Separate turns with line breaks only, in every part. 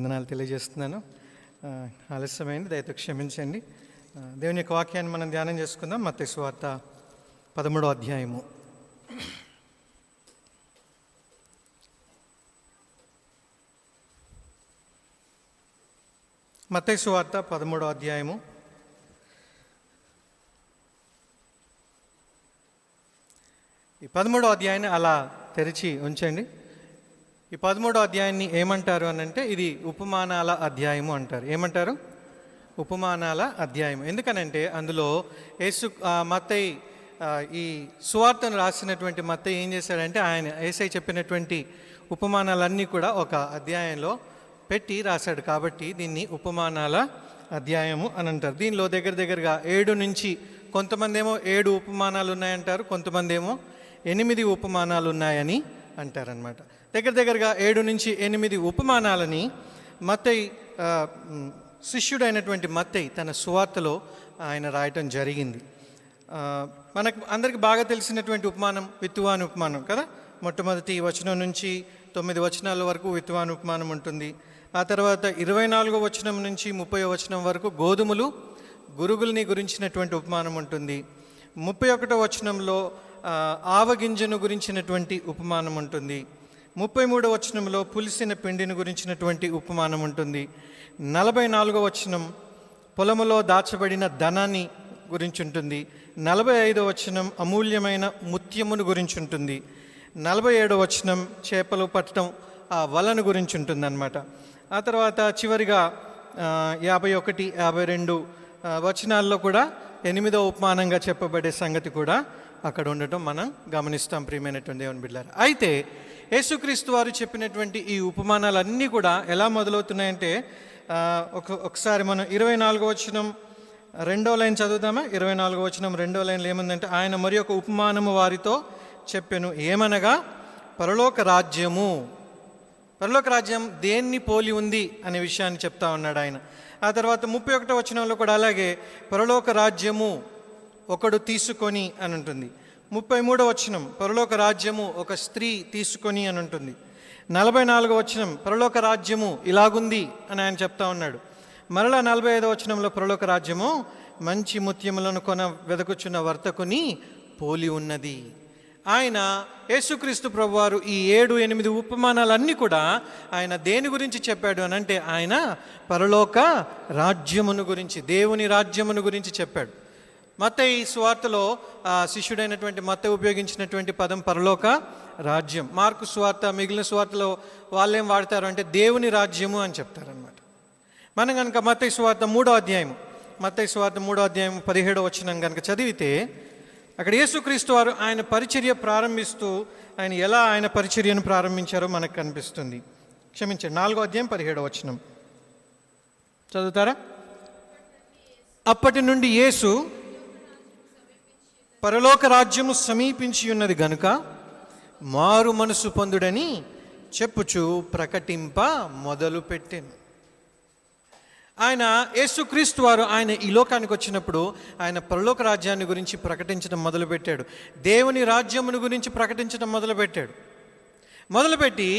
వందనాలు తెలియజేస్తున్నాను. ఆలస్యమైంది, దయతో క్షమించండి. దేవుని యొక్క వాక్యాన్ని మనం ధ్యానం చేసుకుందాం. మత్తయి సువార్త 13వ అధ్యాయము. మత్తయి సువార్త 13వ అధ్యాయము. ఈ 13వ అధ్యాయాన్ని అలా తెరిచి ఉంచండి. ఈ 13వ అధ్యాయాన్ని ఏమంటారు అని అంటే, ఇది ఉపమానాల అధ్యాయము అంటారు. ఏమంటారు? ఉపమానాల అధ్యాయం. ఎందుకనంటే అందులో మత్తయి ఈ సువార్తను రాసినటువంటి మత్తయి ఏం చేశాడంటే, ఆయన యేసయ్య చెప్పినటువంటి ఉపమానాలన్నీ కూడా ఒక అధ్యాయంలో పెట్టి రాశాడు. కాబట్టి దీన్ని ఉపమానాల అధ్యాయము అని అంటారు. దీనిలో దగ్గరగా 7 నుంచి, కొంతమంది ఏమో 7 ఉపమానాలు ఉన్నాయంటారు, కొంతమంది ఏమో 8 ఉపమానాలు ఉన్నాయని అంటారనమాట. దగ్గరగా 7 నుంచి 8 ఉపమానాలని మత్తయి శిష్యుడైనటువంటి మత్తయి తన సువార్తలో ఆయన రాయటం జరిగింది. మనకు అందరికి బాగా తెలిసినటువంటి ఉపమానం విత్తువాని ఉపమానం కదా. మొట్టమొదటి వచనం నుంచి 9 వచనాల వరకు విత్తువాని ఉపమానం ఉంటుంది. ఆ తర్వాత 24వ వచనం నుంచి 30వ వచనం వరకు గోధుమలు గురుగుల్ని గురించినటువంటి ఉపమానం ఉంటుంది. 31వ వచనంలో ఆవగింజను గురించినటువంటి ఉపమానం ఉంటుంది. 33వ వచనంలో పులిసిన పిండిని గురించినటువంటి ఉపమానం ఉంటుంది. 44వ వచనం పొలములో దాచబడిన ధనాన్ని గురించి ఉంటుంది. 45వ వచనం అమూల్యమైన ముత్యమును గురించి ఉంటుంది. 47వ వచనం చేపలు పట్టడం ఆ వలను గురించి ఉంటుంది అన్నమాట. ఆ తర్వాత చివరిగా 51, 52 వచనాల్లో కూడా 8వ ఉపమానంగా చెప్పబడే సంగతి కూడా అక్కడ ఉండటం మనం గమనిస్తాం. ప్రియమైనటువంటి దేవుని బిడ్డలారా, అయితే యేసుక్రీస్తు వారు చెప్పినటువంటి ఈ ఉపమానాలన్నీ కూడా ఎలా మొదలవుతున్నాయంటే, ఒకసారి మనం 24వ వచనం 2వ లైన్ చదువుతామా? 24వ వచనం 2వ లైన్లో ఏముందంటే, ఆయన మరి ఒక ఉపమానము వారితో చెప్పెను, ఏమనగా పరలోక రాజ్యం దేన్ని పోలి ఉంది అనే విషయాన్ని చెప్తా ఉన్నాడు ఆయన. ఆ తర్వాత 31వ వచనంలో కూడా అలాగే పరలోక రాజ్యము ఒకడు తీసుకొని అని ఉంటుంది. 33వ వచనం పరలోక రాజ్యము ఒక స్త్రీ తీసుకొని అని ఉంటుంది. 44వ వచనం పరలోక రాజ్యము ఇలాగుంది అని ఆయన చెప్తా ఉన్నాడు. మరలా 45వ వచనంలో పరలోక రాజ్యము మంచి ముత్యములను వెదకుచున్న వర్తకుని పోలి ఉన్నది. ఆయన యేసుక్రీస్తు ప్రభువారు ఈ 7-8 ఉపమానాలన్నీ కూడా ఆయన దేని గురించి చెప్పాడు అని అంటే, ఆయన పరలోక రాజ్యమును గురించి, దేవుని రాజ్యమును గురించి చెప్పాడు. మత్తయి సువార్తలో శిష్యుడైనటువంటి మత్తయి ఉపయోగించినటువంటి పదం పరలోక రాజ్యం. మార్కు సువార్త, మిగిలిన సువార్తలో వాళ్ళేం వాడతారు అంటే దేవుని రాజ్యము అని చెప్తారనమాట. మనం కనుక మత్తయి సువార్త 3వ అధ్యాయం 17వ వచనం కనుక చదివితే, అక్కడ యేసుక్రీస్తు వారు ఆయన పరిచర్య ప్రారంభిస్తూ ఆయన ఎలా ఆయన పరిచర్యను ప్రారంభించారో మనకు కనిపిస్తుంది. క్షమించండి, 4వ అధ్యాయం 17వ వచనం చదువుతారా? అప్పటి నుండి యేసు పరలోక రాజ్యము సమీపించి ఉన్నది గనుక మారు మనసు పొందుడని చెప్పుచు ప్రకటింప మొదలుపెట్టెను. ఆయన యేసుక్రీస్తు వారు ఆయన ఈ లోకానికి వచ్చినప్పుడు ఆయన పరలోక రాజ్యాన్ని గురించి ప్రకటించడం మొదలుపెట్టాడు. దేవుని రాజ్యమును గురించి ప్రకటించడం మొదలుపెట్టి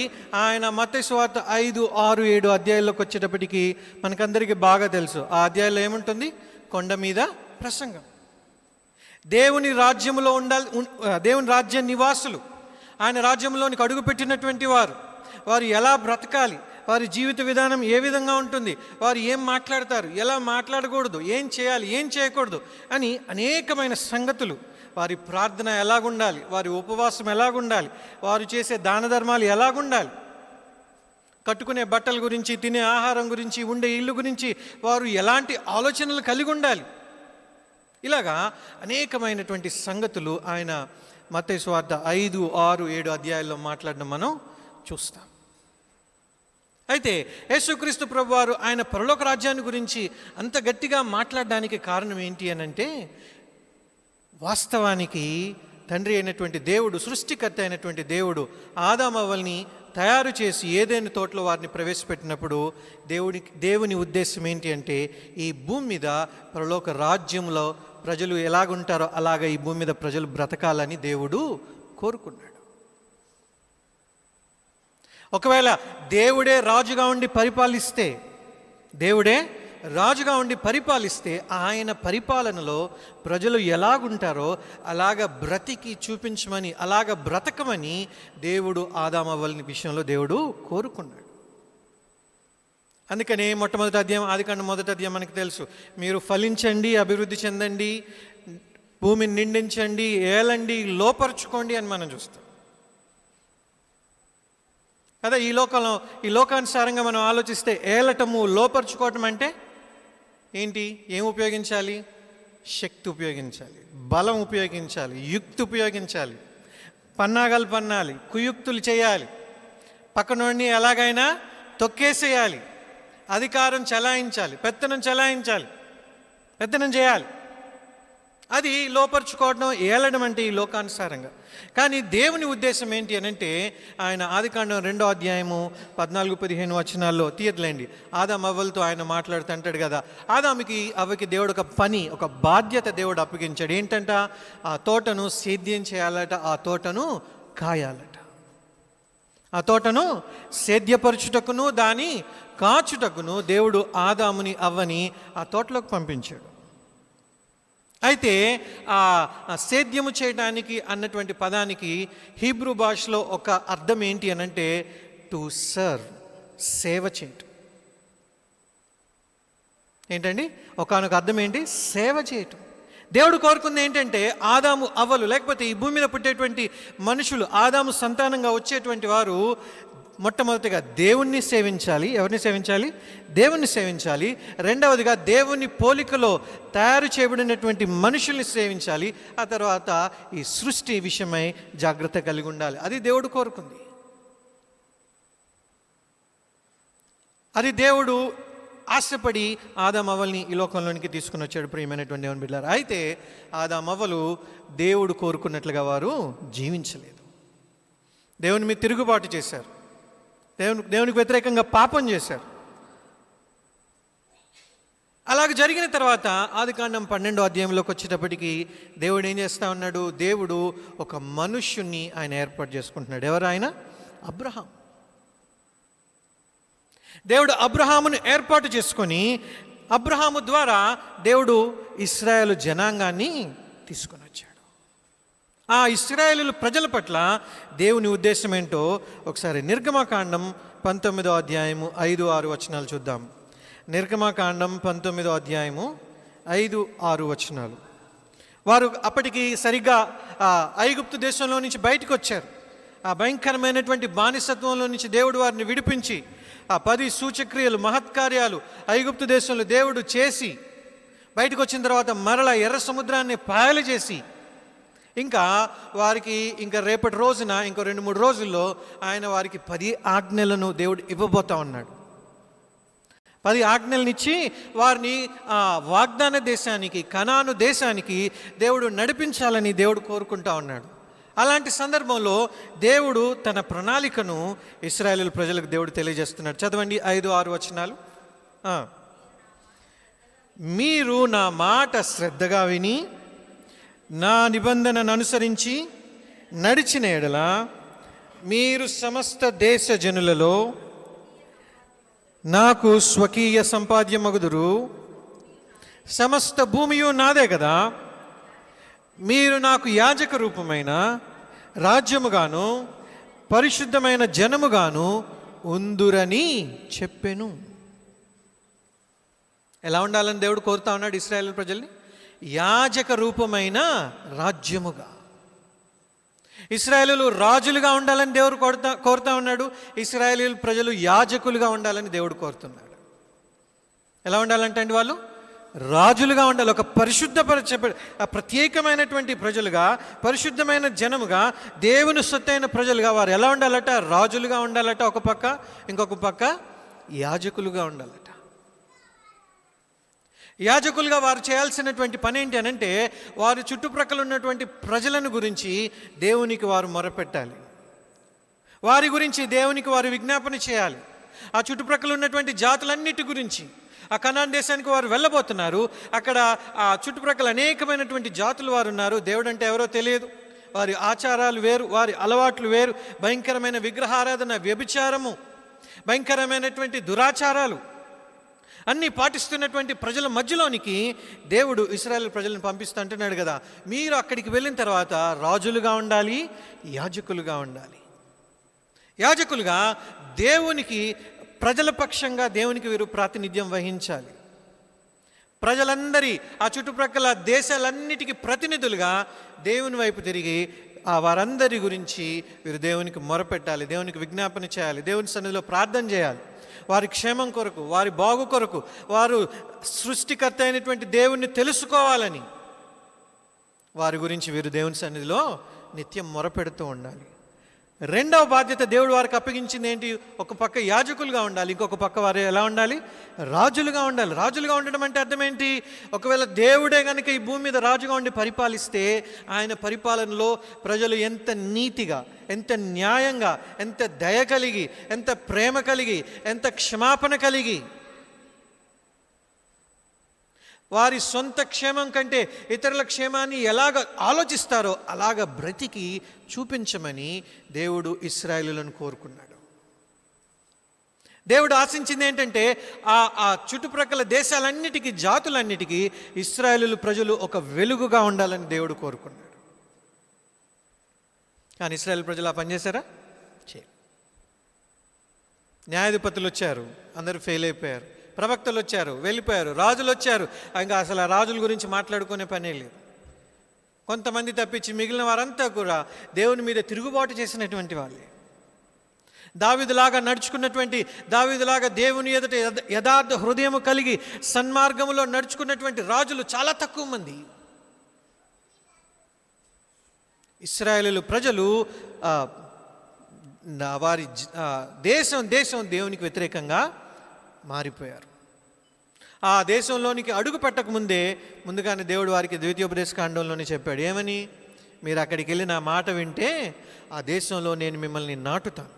ఆయన మత్తయి సువార్త 5, 6, 7 అధ్యాయాల్లోకి వచ్చేటప్పటికి మనకందరికీ బాగా తెలుసు. ఆ అధ్యాయంలో ఏముంటుంది? కొండ మీద ప్రసంగం. దేవుని రాజ్యములో దేవుని రాజ్య నివాసులు, ఆయన రాజ్యంలోనికి అడుగుపెట్టినటువంటి వారు ఎలా బ్రతకాలి, వారి జీవిత విధానం ఏ విధంగా ఉంటుంది, వారు ఏం మాట్లాడతారు, ఎలా మాట్లాడకూడదు, ఏం చేయాలి, ఏం చేయకూడదు అని అనేకమైన సంగతులు, వారి ప్రార్థన ఎలాగుండాలి, వారి ఉపవాసం ఎలాగుండాలి, వారు చేసే దాన ధర్మాలు ఎలాగుండాలి, కట్టుకునే బట్టల గురించి, తినే ఆహారం గురించి, ఉండే ఇల్లు గురించి వారు ఎలాంటి ఆలోచనలు కలిగి ఉండాలి, ఇలాగా అనేకమైనటువంటి సంగతులు ఆయన మత్తయి సువార్త 5, 6, 7 అధ్యాయాల్లో మాట్లాడడం మనం చూస్తాం. అయితే యేసుక్రీస్తు ప్రభువారు ఆయన పరలోక రాజ్యాన్ని గురించి అంత గట్టిగా మాట్లాడడానికి కారణం ఏంటి అని అంటే, వాస్తవానికి తండ్రి అయినటువంటి దేవుడు, సృష్టికర్త అయినటువంటి దేవుడు ఆదాము అవ్వల్ని తయారు చేసి ఏదైనా తోటలో వారిని ప్రవేశపెట్టినప్పుడు దేవుని ఉద్దేశం ఏంటి అంటే, ఈ భూమి మీద పరలోక రాజ్యంలో ప్రజలు ఎలాగుంటారో అలాగ ఈ భూమి మీద ప్రజలు బ్రతకాలని దేవుడు కోరుకున్నాడు. ఒకవేళ దేవుడే రాజుగా ఉండి పరిపాలిస్తే ఆయన పరిపాలనలో ప్రజలు ఎలాగుంటారో అలాగ బ్రతికి చూపించమని, అలాగ బ్రతకమని దేవుడు ఆదామవ్వల విషయంలో దేవుడు కోరుకున్నాడు. అందుకనే మొట్టమొదటి అధ్యాయం, ఆదికాండం మొదటి అధ్యాయం మనకు తెలుసు, మీరు ఫలించండి, అభివృద్ధి చెందండి, భూమిని నిండించండి, ఏలండి, లోపరుచుకోండి అని మనం చూస్తాం కదా. ఈ లోకానుసారంగా మనం ఆలోచిస్తే ఏలటము, లోపరుచుకోవటం అంటే ఏంటి? ఏం ఉపయోగించాలి? శక్తి ఉపయోగించాలి, బలం ఉపయోగించాలి, యుక్తి ఉపయోగించాలి, పన్నాగాలు పన్నాలి, కుయుక్తులు చేయాలి, పక్కనోడిని ఎలాగైనా తొక్కేసేయాలి, అధికారం చెలాయించాలి, పెత్తనం చేయాలి. అది లోపరుచుకోవడం, ఏలడం అంటే ఈ లోకానుసారంగా. కానీ దేవుని ఉద్దేశం ఏంటి అని అంటే, ఆయన ఆదికాండం 2వ అధ్యాయము 14-15 వచనాల్లో తీయట్లేండి, ఆదాము అవ్వలతో ఆయన మాట్లాడుతూ అంటాడు కదా, ఆదాముకి అవ్వకి దేవుడు ఒక పని, ఒక బాధ్యత దేవుడు అప్పగించాడు. ఏంటంట? ఆ తోటను సేద్యం చేయాలట, ఆ తోటను కాయాలట, ఆ తోటను సేద్యపరచుటకును దాని కాచుటకును దేవుడు ఆదాముని అవ్వని ఆ తోటలోకి పంపించాడు. అయితే ఆ సేద్యము చేయడానికి అన్నటువంటి పదానికి హీబ్రూ భాషలో ఒక అర్థం ఏంటి అనంటే టు సర్వ్, సేవ చేయటం. ఏంటండి? ఒకానొక అర్థం ఏంటి? సేవ చేయటం. దేవుడు కోరుకుంది ఏంటంటే ఆదాము అవ్వలు, లేకపోతే ఈ భూమి మీద పుట్టేటువంటి మనుషులు, ఆదాము సంతానంగా వచ్చేటువంటి వారు మొట్టమొదటిగా దేవుణ్ణి సేవించాలి. ఎవరిని సేవించాలి? దేవుణ్ణి సేవించాలి. రెండవదిగా దేవుని పోలికలో తయారు చేయబడినటువంటి మనుషుల్ని సేవించాలి. ఆ తర్వాత ఈ సృష్టి విషయమై జాగ్రత్త కలిగి ఉండాలి. అది దేవుడు కోరుకుంది. అది దేవుడు ఆశపడి ఆదామవ్వల్ని ఈ లోకంలోనికి తీసుకుని వచ్చాడు. ప్రియమైనటువంటి దేవుని బిడ్డలారా, అయితే ఆదామవ్వలు దేవుడు కోరుకున్నట్లుగా వారు జీవించలేదు. దేవుని మీద తిరుగుబాటు చేశారు, దేవునికి వ్యతిరేకంగా పాపం చేశారు. అలాగ జరిగిన తర్వాత ఆదికాండం 12వ అధ్యాయంలోకి వచ్చేటప్పటికి దేవుడు ఏం చేస్తూ ఉన్నాడు? దేవుడు ఒక మనుష్యుణ్ణి ఆయన ఏర్పాటు చేసుకుంటున్నాడు. ఎవరు ఆయన? అబ్రహాం. దేవుడు అబ్రహామును ఏర్పాటు చేసుకొని అబ్రహాము ద్వారా దేవుడు ఇశ్రాయేలు జనాంగాన్ని తీసుకొని వచ్చాడు. ఆ ఇశ్రాయేలు ప్రజల పట్ల దేవుని ఉద్దేశం ఏంటో ఒకసారి నిర్గమకాండం 19వ అధ్యాయము 5-6 వచనాలు చూద్దాం. నిర్గమకాండం 19వ అధ్యాయము 5-6 వచనాలు. వారు అప్పటికి సరిగ్గా ఐగుప్తు దేశంలో నుంచి బయటకు వచ్చారు. ఆ భయంకరమైనటువంటి బానిసత్వంలో నుంచి దేవుడు వారిని విడిపించి ఆ 10 సూచక్రియలు, మహత్కార్యాలు ఐగుప్తు దేశంలో దేవుడు చేసి బయటకు వచ్చిన తర్వాత మరలా ఎర్ర సముద్రాన్ని పాయలు చేసి ఇంకా వారికి రేపటి రోజున ఇంకో 2-3 రోజుల్లో ఆయన వారికి 10 ఆజ్ఞలను దేవుడు ఇవ్వబోతా ఉన్నాడు. 10 ఆజ్ఞలనిచ్చి వారిని వాగ్దాన దేశానికి, కనాను దేశానికి దేవుడు నడిపించాలని దేవుడు కోరుకుంటా ఉన్నాడు. అలాంటి సందర్భంలో దేవుడు తన ప్రణాళికను ఇశ్రాయేలు ప్రజలకు దేవుడు తెలియజేస్తున్నాడు. చదవండి 5-6 వచనాలు. మీరు నా మాట శ్రద్ధగా విని నా నిబంధనను అనుసరించి నడిచిన ఎడల మీరు సమస్త దేశ జనులలో నాకు స్వకీయ సంపాద్యమగుదురు. సమస్త భూమియు నాదే కదా. మీరు నాకు యాజక రూపమైన రాజ్యముగాను పరిశుద్ధమైన జనముగాను ఉందురని చెప్పెను. ఎలా ఉండాలని దేవుడు కోరుతా ఉన్నాడు ఇశ్రాయేలు ప్రజల్ని? యాజక రూపమైన రాజ్యముగా. ఇశ్రాయేలు రాజులుగా ఉండాలని దేవుడు కోరుతా ఉన్నాడు. ఇశ్రాయేలు ప్రజలు యాజకులుగా ఉండాలని దేవుడు కోరుతున్నాడు. ఎలా ఉండాలంటే అండి వాళ్ళు రాజులుగా ఉండాలి. ఒక ప్రత్యేకమైనటువంటి ప్రజలుగా, పరిశుద్ధమైన జనముగా, దేవుని సొత్తైన ప్రజలుగా వారు ఎలా ఉండాలట? రాజులుగా ఉండాలట ఒక పక్క, ఇంకొక పక్క యాజకులుగా ఉండాలట. యాజకులుగా వారు చేయాల్సినటువంటి పని ఏంటి అనంటే వారి చుట్టుప్రక్కల ఉన్నటువంటి ప్రజలను గురించి దేవునికి వారు మొరపెట్టాలి. వారి గురించి దేవునికి వారు విజ్ఞాపన చేయాలి. ఆ చుట్టుప్రక్కల ఉన్నటువంటి జాతులన్నిటి గురించి, ఆ కనాన్ దేశానికి వారు వెళ్ళబోతున్నారు. అక్కడ ఆ చుట్టుప్రక్కల అనేకమైనటువంటి జాతులు వారు ఉన్నారు. దేవుడు అంటే ఎవరో తెలియదు. వారి ఆచారాలు వేరు, వారి అలవాట్లు వేరు. భయంకరమైన విగ్రహారాధన, వ్యభిచారము, భయంకరమైనటువంటి దురాచారాలు అన్నీ పాటిస్తున్నటువంటి ప్రజల మధ్యలోనికి దేవుడు ఇశ్రాయేలు ప్రజలను పంపిస్తూ అంటున్నాడు కదా, మీరు అక్కడికి వెళ్ళిన తర్వాత రాజులుగా ఉండాలి, యాజకులుగా ఉండాలి. యాజకులుగా దేవునికి, ప్రజల పక్షంగా దేవునికి వీరు ప్రాతినిధ్యం వహించాలి. ప్రజలందరి, ఆ చుట్టుప్రక్కల దేశాలన్నిటికీ ప్రతినిధులుగా దేవుని వైపు తిరిగి వారందరి గురించి వీరు దేవునికి మొరపెట్టాలి, దేవునికి విజ్ఞాపన చేయాలి, దేవుని సన్నిధిలో ప్రార్థన చేయాలి. వారి క్షేమం కొరకు, వారి బాగు కొరకు, వారు సృష్టికర్త అయినటువంటి దేవుణ్ణి తెలుసుకోవాలని వారి గురించి వీరు దేవుని సన్నిధిలో నిత్యం మొరపెడుతూ ఉండాలి. రెండవ బాధ్యత దేవుడు వారికి అప్పగించింది ఏంటి? ఒక పక్క యాజకులుగా ఉండాలి, ఇంకొక పక్క వారు ఎలా ఉండాలి? రాజులుగా ఉండాలి. రాజులుగా ఉండడం అంటే అర్థం ఏంటి? ఒకవేళ దేవుడే కనుక ఈ భూమి మీద రాజుగా ఉండి పరిపాలిస్తే ఆయన పరిపాలనలో ప్రజలు ఎంత నీతిగా, ఎంత న్యాయంగా, ఎంత దయ కలిగి, ఎంత ప్రేమ కలిగి, ఎంత క్షమాపణ కలిగి, వారి సొంత క్షేమం కంటే ఇతరుల క్షేమాన్ని ఎలాగ ఆలోచిస్తారో అలాగ బ్రతికి చూపించమని దేవుడు ఇశ్రాయేలులను కోరుకున్నాడు. దేవుడు ఆశించింది ఏంటంటే ఆ చుట్టుప్రక్కల దేశాలన్నిటికీ, జాతులన్నిటికీ ఇశ్రాయేలు ప్రజలు ఒక వెలుగుగా ఉండాలని దేవుడు కోరుకున్నాడు. కానీ ఇశ్రాయేలు ప్రజలు ఆ పని చేశారా? న్యాయాధిపతులు వచ్చారు, అందరూ ఫెయిల్ అయిపోయారు. ప్రవక్తలు వచ్చారు, వెళ్ళిపోయారు. రాజులు వచ్చారు, ఇంకా అసలు ఆ రాజుల గురించి మాట్లాడుకునే పనే లేదు. కొంతమంది తప్పించి మిగిలిన వారంతా కూడా దేవుని మీద తిరుగుబాటు చేసినటువంటి వాళ్ళే. దావీదులాగా నడుచుకున్నటువంటి, దావీదులాగా దేవుని ఎదుట యథార్థ హృదయము కలిగి సన్మార్గములో నడుచుకున్నటువంటి రాజులు చాలా తక్కువ మంది. ఇశ్రాయేలు ప్రజలు వారి దేశం దేవునికి వ్యతిరేకంగా మారిపోయారు. ఆ దేశంలోనికి అడుగు పెట్టకముందే ముందుగానే దేవుడు వారికి ద్వితీయోపదేశ కాండంలోనే చెప్పాడు. ఏమని? మీరు అక్కడికి వెళ్ళి నా మాట వింటే ఆ దేశంలో నేను మిమ్మల్ని నాటుతాను,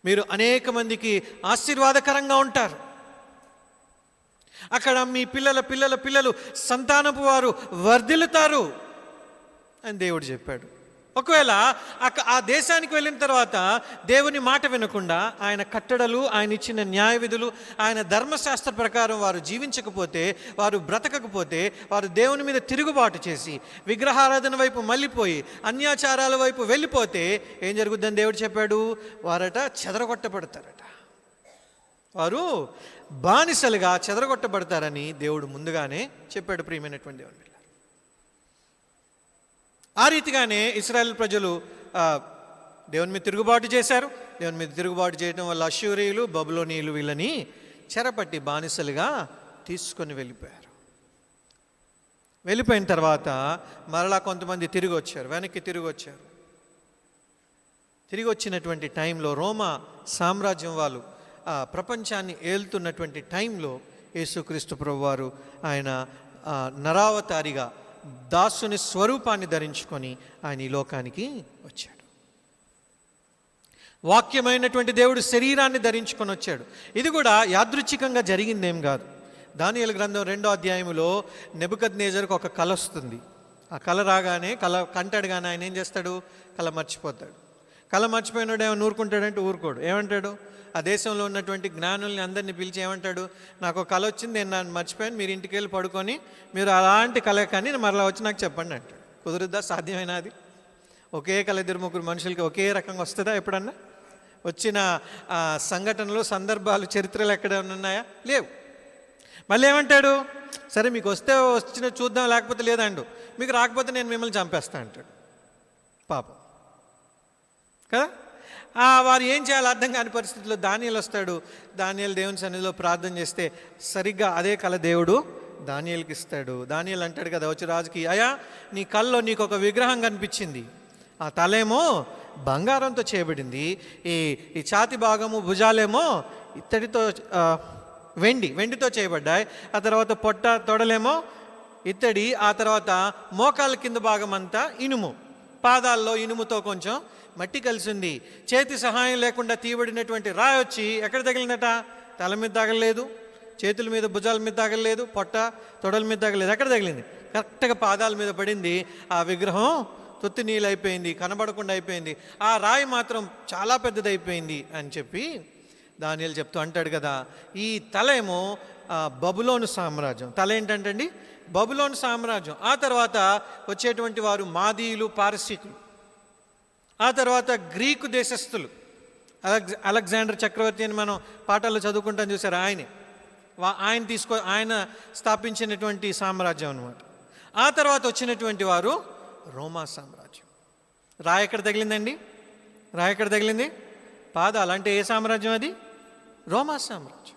మీరు అనేక మందికి ఆశీర్వాదకరంగా ఉంటారు, అక్కడ మీ పిల్లలు సంతానపు వారు వర్ధిల్లుతారు అని దేవుడు చెప్పాడు. ఒకవేళ ఆ దేశానికి వెళ్ళిన తర్వాత దేవుని మాట వినకుండా ఆయన కట్టడలు, ఆయన ఇచ్చిన న్యాయ విధులు, ఆయన ధర్మశాస్త్ర ప్రకారం వారు జీవించకపోతే, వారు బ్రతకకపోతే, వారు దేవుని మీద తిరుగుబాటు చేసి విగ్రహారాధన వైపు మళ్ళీపోయి అన్యాచారాల వైపు వెళ్ళిపోతే ఏం జరుగుద్దని దేవుడు చెప్పాడు? వారట చెదరగొట్టబడతారట, వారు బానిసలుగా చెదరగొట్టబడతారని దేవుడు ముందుగానే చెప్పాడు. ప్రియమైనటువంటి దేవుని, ఆ రీతిగానే ఇశ్రాయేలు ప్రజలు దేవుని మీద తిరుగుబాటు చేశారు. దేవుని మీద తిరుగుబాటు చేయడం వల్ల అష్షూరీయులు, బబులోనీయులు వీళ్ళని చెరపట్టి బానిసలుగా తీసుకొని వెళ్ళిపోయారు. వెళ్ళిపోయిన తర్వాత మరలా కొంతమంది వెనక్కి తిరిగి వచ్చారు. తిరిగి వచ్చినటువంటి టైంలో రోమా సామ్రాజ్యం వాళ్ళు ప్రపంచాన్ని ఏలుతున్నటువంటి టైంలో యేసుక్రీస్తు ప్రభువారు ఆయన నరావతారిగా దాసుని స్వరూపాన్ని ధరించుకొని ఆయన ఈ లోకానికి వచ్చాడు. వాక్యమైనటువంటి దేవుడు శరీరాన్ని ధరించుకొని వచ్చాడు. ఇది కూడా యాదృచ్ఛికంగా జరిగిందేం కాదు. దానియేలు గ్రంథం 2వ అధ్యాయంలో నెబుకద్నెజరుకు ఒక కల వస్తుంది. ఆ కల రాగానే, కల కంటాడు కానీ ఆయన ఏం చేస్తాడు? కల మర్చిపోతాడు. కల మర్చిపోయినాడు ఏమైనా ఊరుకుంటాడంటే ఊరుకోడు. ఏమంటాడు? ఆ దేశంలో ఉన్నటువంటి జ్ఞానుల్ని అందరినీ పిలిచి ఏమంటాడు? నాకు కళ వచ్చింది, నేను నన్ను మర్చిపోయాను, మీరు ఇంటికి వెళ్ళి పడుకొని మీరు అలాంటి కళ కానీ మరలా వచ్చి నాకు చెప్పండి అంటాడు. కుదురుద్దా? సాధ్యమైనా అది? ఒకే కళ 2-3 మనుషులకి ఒకే రకంగా వస్తుందా? ఎప్పుడన్నా వచ్చిన సంఘటనలు, సందర్భాలు, చరిత్రలు ఎక్కడైనా ఉన్నాయా? లేవు. మళ్ళీ ఏమంటాడు? సరే మీకు వస్తే వచ్చిన చూద్దాం, లేకపోతే లేదండు, మీకు రాకపోతే నేను మిమ్మల్ని చంపేస్తా అంటాడు. పాపం కదా. వారు ఏం చేయాలో అర్థం కాని పరిస్థితుల్లో దానియేలు వస్తాడు. దానియేలు దేవుని సన్నిధిలో ప్రార్థన చేస్తే సరిగ్గా అదే కళ దేవుడు దానియేలుకి ఇస్తాడు. దానియేలు అంటాడు కదా వచ్చి రాజుకి, అయ్యా నీ కళ్ళలో నీకు ఒక విగ్రహం కనిపించింది, ఆ తలేమో బంగారంతో చేయబడింది, ఈ ఛాతి భాగము, భుజాలేమో ఇత్తడితో వెండితో చేయబడ్డాయి, ఆ తర్వాత పొట్ట, తొడలేమో ఇత్తడి, ఆ తర్వాత మోకాళ్ళ కింద భాగం అంతా ఇనుము, పాదాల్లో ఇనుముతో కొంచెం మట్టి కలిసింది, చేతి సహాయం లేకుండా తీయబడినటువంటి రాయి వచ్చి ఎక్కడ తగిలిందట? తల మీద తగలలేదు, చేతుల మీద, భుజాల మీద తగలలేదు, పొట్ట, తొడల మీద తగలేదు. ఎక్కడ తగిలింది? కరెక్ట్గా పాదాల మీద పడింది. ఆ విగ్రహం తొత్తి నీళ్ళు అయిపోయింది, కనబడకుండా అయిపోయింది, ఆ రాయి మాత్రం చాలా పెద్దదైపోయింది అని చెప్పి దానియేలు చెప్తూ అంటాడు కదా. ఈ తల ఏమో బబులోను సామ్రాజ్యం. తల ఏంటంటండి? బబులోను సామ్రాజ్యం. ఆ తర్వాత వచ్చేటువంటి వారు మాదీయులు, పారసీకులు. ఆ తర్వాత గ్రీకు దేశస్థులు, అలెగ్జాండర్ చక్రవర్తి అని మనం పాఠాల్లో చదువుకుంటాం చూసారు. ఆయన స్థాపించినటువంటి సామ్రాజ్యం అన్నమాట. ఆ తర్వాత వచ్చినటువంటి వారు రోమా సామ్రాజ్యం. రాయి ఎక్కడ తగిలిందండి? రాయి ఎక్కడ తగిలింది? పాదాలు. అంటే ఏ సామ్రాజ్యం అది? రోమా సామ్రాజ్యం.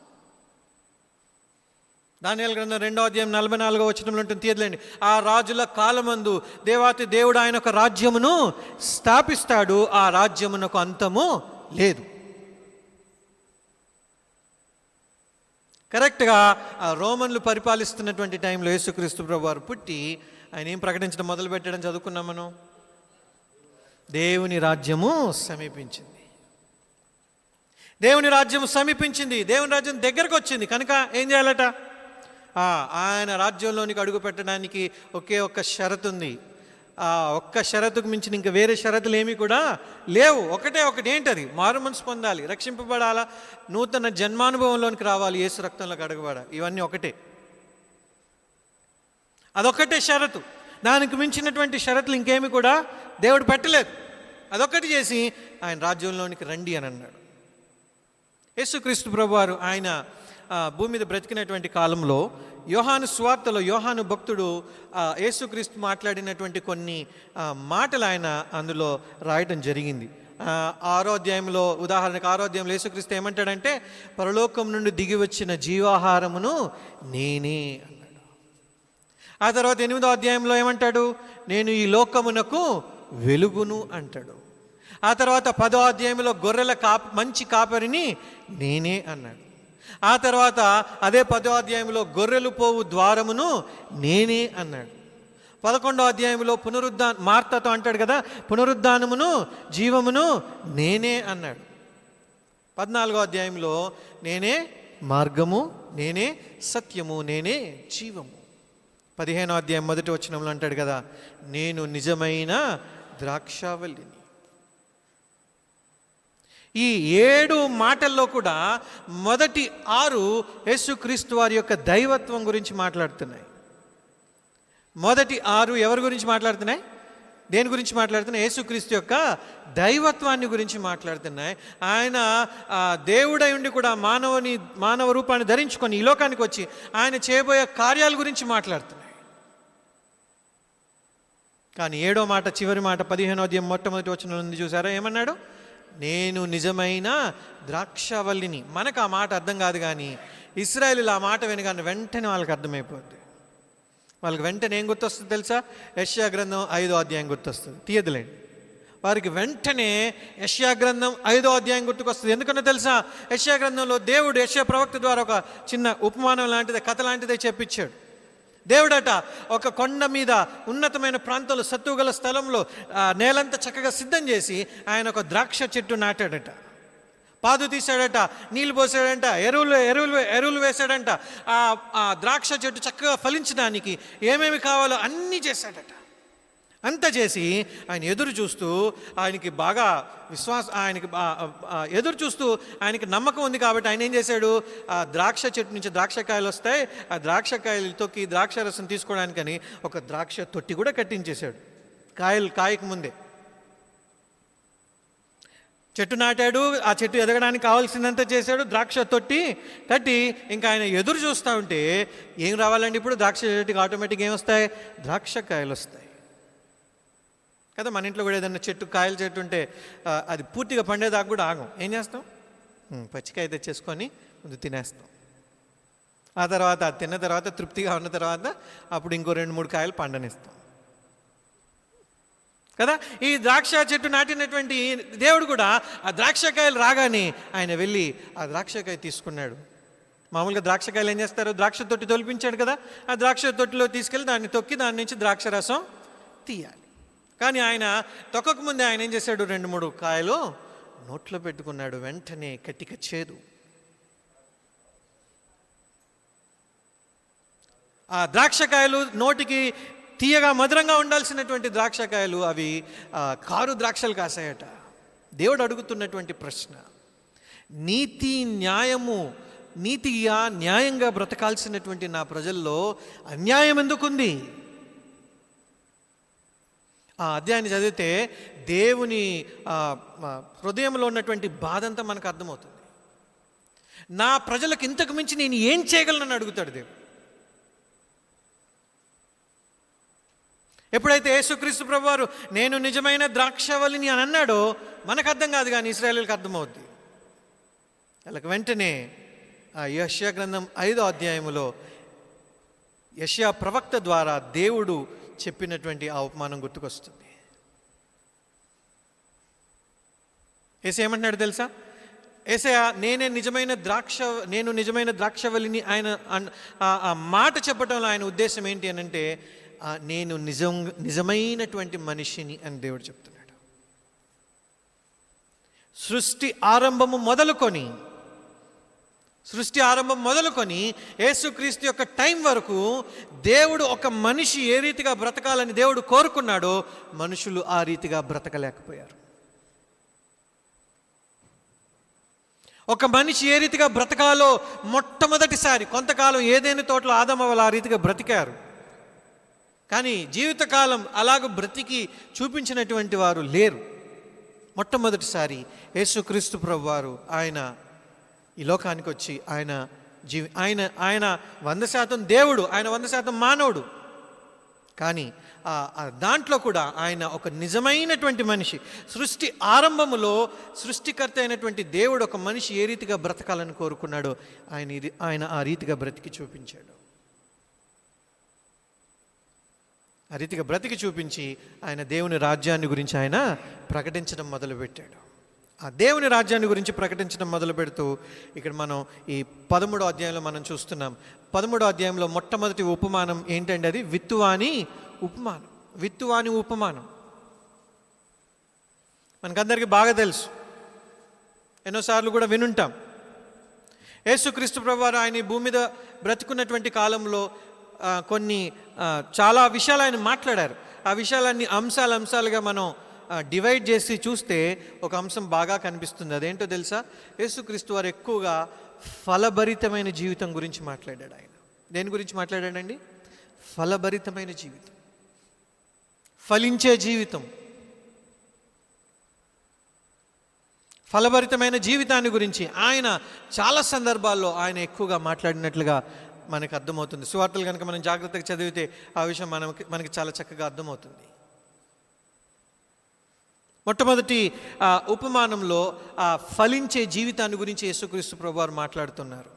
దానియేలు గ్రంథం 2వ అధ్యాయం 44వ వచనంలో ఉంటుంది, తీయదులేండి. ఆ రాజుల కాలమందు దేవాతి దేవుడు ఆయన ఒక రాజ్యమును స్థాపిస్తాడు, ఆ రాజ్యమునకు అంతము లేదు. కరెక్ట్గా ఆ రోమన్లు పరిపాలిస్తున్నటువంటి టైంలో యేసుక్రీస్తు ప్రభు వారు పుట్టి ఆయన ఏం ప్రకటించడం మొదలుపెట్టడం చదువుకున్నాం మనం? దేవుని రాజ్యము సమీపించింది. దేవుని రాజ్యం సమీపించింది, దేవుని రాజ్యం దగ్గరకు వచ్చింది. కనుక ఏం చేయాలట? ఆయన రాజ్యంలోనికి అడుగు పెట్టడానికి ఒకే ఒక్క షరతు ఉంది. ఆ ఒక్క షరతుకు మించిన ఇంకా వేరే షరతులు ఏమీ కూడా లేవు. ఒకటే ఒకటి. ఏంటది? మారు మనసు పొందాలి, రక్షింపబడాలా, నూతన జన్మానుభవంలోనికి రావాలి, యేసు రక్తంలో కడగబడాలి. ఇవన్నీ ఒకటే. అదొక్కటే షరతు. దానికి మించినటువంటి షరతులు ఇంకేమి కూడా దేవుడు పెట్టలేదు. అదొక్కటి చేసి ఆయన రాజ్యంలోనికి రండి అని అన్నాడు. యేసుక్రీస్తు ప్రభు వారు ఆయన భూమి మీద బ్రతికినటువంటి కాలంలో యోహాను సువార్తలో యోహాను భక్తుడు యేసుక్రీస్తు మాట్లాడినటువంటి కొన్ని మాటలు ఆయన అందులో రాయటం జరిగింది. 6వ అధ్యాయంలో, ఉదాహరణకు 6వ అధ్యాయంలో యేసుక్రీస్తు ఏమంటాడంటే, పరలోకం నుండి దిగి వచ్చిన జీవాహారమును నేనే అన్నాడు. ఆ తర్వాత 8వ అధ్యాయంలో ఏమంటాడు? నేను ఈ లోకమునకు వెలుగును అంటాడు. ఆ తర్వాత 10వ అధ్యాయంలో గొర్రెల మంచి కాపరిని నేనే అన్నాడు. ఆ తర్వాత అదే 10వ అధ్యాయంలో గొర్రెలు పోవు ద్వారమును నేనే అన్నాడు. 11వ అధ్యాయంలో మార్తతో అంటాడు కదా, పునరుద్ధానమును జీవమును నేనే అన్నాడు. 14వ అధ్యాయంలో నేనే మార్గము, నేనే సత్యము, నేనే జీవము. 15వ అధ్యాయం 1వ వచనంలో అంటాడు కదా, నేను నిజమైన ద్రాక్షావల్లిని. ఈ 7 మాటల్లో కూడా మొదటి 6 యేసుక్రీస్తు వారి యొక్క దైవత్వం గురించి మాట్లాడుతున్నాయి. మొదటి 6 ఎవరి గురించి మాట్లాడుతున్నాయి? దేని గురించి మాట్లాడుతున్నాయి? యేసుక్రీస్తు యొక్క దైవత్వాన్ని గురించి మాట్లాడుతున్నాయి. ఆయన దేవుడై ఉండి కూడా మానవ రూపాన్ని ధరించుకొని ఈ లోకానికి వచ్చి ఆయన చేయబోయే కార్యాల గురించి మాట్లాడుతున్నాయి. కానీ 7వ మాట, చివరి మాట 15వ అధ్యాయం మొట్టమొదటి వచనం ఉంది చూసారా? ఏమన్నాడు? నేను నిజమైన ద్రాక్షవల్లిని. మనకు ఆ మాట అర్థం కాదు, కానీ ఇశ్రాయేలీయులు ఆ మాట వినగానే వెంటనే వాళ్ళకి అర్థమైపోద్ది. వాళ్ళకి వెంటనే ఏం గుర్తొస్తుంది తెలుసా? యెషయా గ్రంథం 5వ అధ్యాయం గుర్తొస్తుంది. తీయదులేండి. వారికి వెంటనే యెషయా గ్రంథం 5వ అధ్యాయం గుర్తుకొస్తుంది. ఎందుకన్నా తెలుసా? యెషయా గ్రంథంలో దేవుడు యెషయా ప్రవక్త ద్వారా ఒక చిన్న ఉపమానం లాంటిదే, కథ లాంటిదే చెప్పించాడు. దేవుడట ఒక కొండ మీద ఉన్నతమైన ప్రాంతంలో సత్తుగల స్థలంలో నేలంతా చక్కగా సిద్ధం చేసి ఆయన ఒక ద్రాక్ష చెట్టు నాటాడట. పాదు తీశాడట, నీళ్లు పోసాడంట, ఎరువులు వేశాడంట. ఆ ద్రాక్ష చెట్టు చక్కగా ఫలించడానికి ఏమేమి కావాలో అన్నీ చేశాడట. అంతా చేసి ఆయన ఎదురు చూస్తూ, ఆయనకి బాగా ఆయనకి ఎదురు చూస్తూ ఆయనకి నమ్మకం ఉంది కాబట్టి ఆయన ఏం చేశాడు? ఆ ద్రాక్ష చెట్టు నుంచి ద్రాక్షకాయలు వస్తాయి, ఆ ద్రాక్షకాయలు తొక్కి ద్రాక్ష రసం తీసుకోవడానికని ఒక ద్రాక్ష తొట్టి కూడా కట్టించేశాడు. కాయకు ముందే చెట్టు నాటాడు. ఆ చెట్టు ఎదగడానికి కావాల్సిందంతా చేశాడు. ద్రాక్ష తొట్టి కట్టి ఇంకా ఆయన ఎదురు చూస్తూ ఉంటే ఏం రావాలండి ఇప్పుడు? ద్రాక్ష చెట్టుకి ఆటోమేటిక్గా ఏమొస్తాయి? ద్రాక్షకాయలు వస్తాయి కదా. మన ఇంట్లో కూడా ఏదైనా కాయల చెట్టు ఉంటే అది పూర్తిగా పండేదాకా కూడా ఆగం. ఏం చేస్తాం? పచ్చికాయ తెచ్చేసుకొని ముందు తినేస్తాం. ఆ తర్వాత అది తిన్న తర్వాత తృప్తిగా ఉన్న తర్వాత అప్పుడు ఇంకో 2-3 కాయలు పండనిస్తాం కదా. ఈ ద్రాక్ష చెట్టు నాటినటువంటి దేవుడు కూడా ఆ ద్రాక్షకాయలు రాగానే ఆయన వెళ్ళి ఆ ద్రాక్షకాయ తీసుకున్నాడు. మామూలుగా ద్రాక్షకాయలు ఏం చేస్తారు? ద్రాక్ష తొట్టి తొలిపించాడు కదా, ఆ ద్రాక్ష తొట్టిలో తీసుకెళ్ళి దాన్ని తొక్కి దాని నుంచి ద్రాక్ష రసం తీయాలి. కానీ ఆయన తొక్కకు ముందే ఆయన ఏం చేశాడు? 2-3 కాయలు నోట్లో పెట్టుకున్నాడు. వెంటనే కటిక చేదు. ఆ ద్రాక్షకాయలు నోటికి తీయగా మధురంగా ఉండాల్సినటువంటి ద్రాక్షకాయలు అవి కారు ద్రాక్షలు కాసాయట. దేవుడు అడుగుతున్నటువంటి ప్రశ్న, నీతిగా న్యాయంగా బ్రతకాల్సినటువంటి నా ప్రజల్లో అన్యాయం ఎందుకుంది? ఆ అధ్యాయాన్ని చదివితే దేవుని హృదయంలో ఉన్నటువంటి బాధ అంతా మనకు అర్థమవుతుంది. నా ప్రజలకు ఇంతకు మించి నేను ఏం చేయగలనని అడుగుతాడు దేవుడు. ఎప్పుడైతే యేసుక్రీస్తు ప్రభువారు నేను నిజమైన ద్రాక్షవల్లిని అని అన్నాడో మనకు అర్థం కాదు, కానీ ఇశ్రాయేలుకి అర్థమవుద్ది. వాళ్ళకి వెంటనే ఆ యెషయా గ్రంథం 5వ అధ్యాయములో యెషయా ప్రవక్త ద్వారా దేవుడు చెప్పినటువంటి ఆ ఉపమానం గుర్తుకొస్తుంది. యేసయ్య ఏమంటున్నాడు తెలుసా? యేసయ్య నేను నిజమైన ద్రాక్షవల్లిని ఆయన ఆ మాట చెప్పడంలో ఆయన ఉద్దేశం ఏంటి అని అంటే, నేను నిజమైనటువంటి మనిషిని అని దేవుడు చెప్తున్నాడు. సృష్టి ఆరంభం మొదలుకొని యేసుక్రీస్తు యొక్క టైం వరకు దేవుడు ఒక మనిషి ఏ రీతిగా బ్రతకాలని దేవుడు కోరుకున్నాడో మనుషులు ఆ రీతిగా బ్రతకలేకపోయారు. ఒక మనిషి ఏ రీతిగా బ్రతకాలో మొట్టమొదటిసారి కొంతకాలం ఏదైనా తోటలో ఆదాము వాళ్ళు ఆ రీతిగా బ్రతికారు. కానీ జీవితకాలం అలాగ బ్రతికి చూపించినటువంటి వారు లేరు. మొట్టమొదటిసారి యేసుక్రీస్తు ప్రభువారు ఆయన ఈ లోకానికి వచ్చి ఆయన 100% దేవుడు, ఆయన 100% మానవుడు. కానీ దాంట్లో కూడా ఆయన ఒక నిజమైనటువంటి మనిషి. సృష్టి ఆరంభములో సృష్టికర్త అయినటువంటి దేవుడు ఒక మనిషి ఏ రీతిగా బ్రతకాలని కోరుకున్నాడో ఆయన ఆ రీతిగా బ్రతికి చూపించాడు. ఆ రీతిగా బ్రతికి చూపించి ఆయన దేవుని రాజ్యాన్ని గురించి ఆయన ప్రకటించడం మొదలుపెట్టాడు. ఆ దేవుని రాజ్యాన్ని గురించి ప్రకటించడం మొదలు పెడుతూ ఇక్కడ మనం ఈ 13వ అధ్యాయంలో మనం చూస్తున్నాం. 13వ అధ్యాయంలో మొట్టమొదటి ఉపమానం ఏంటంటే అది విత్తువాని ఉపమానం. మనకందరికీ బాగా తెలుసు, ఎన్నోసార్లు కూడా వినుంటాం. యేసుక్రీస్తు ప్రభువారు ఆయన భూమి మీద బ్రతుకున్నటువంటి కాలంలో కొన్ని చాలా విషయాలు ఆయన మాట్లాడారు. ఆ విషయాలన్నీ అంశాలుగా మనం డివైడ్ చేసి చూస్తే ఒక అంశం బాగా కనిపిస్తుంది. అదేంటో తెలుసా? యేసుక్రీస్తు వారు ఎక్కువగా ఫలభరితమైన జీవితం గురించి మాట్లాడాడు. ఆయన దేని గురించి మాట్లాడాడండి? ఫలభరితమైన జీవితం, ఫలించే జీవితం, ఫలభరితమైన జీవితాన్ని గురించి ఆయన చాలా సందర్భాల్లో ఆయన ఎక్కువగా మాట్లాడినట్లుగా మనకు అర్థమవుతుంది. సువార్తలు కనుక మనం జాగ్రత్తగా చదివితే ఆ విషయం మనకి చాలా చక్కగా అర్థమవుతుంది. మొట్టమొదటి ఉపమానంలో ఆ ఫలించే జీవితాన్ని గురించి యేసుక్రీస్తు ప్రభువారు మాట్లాడుతున్నారు.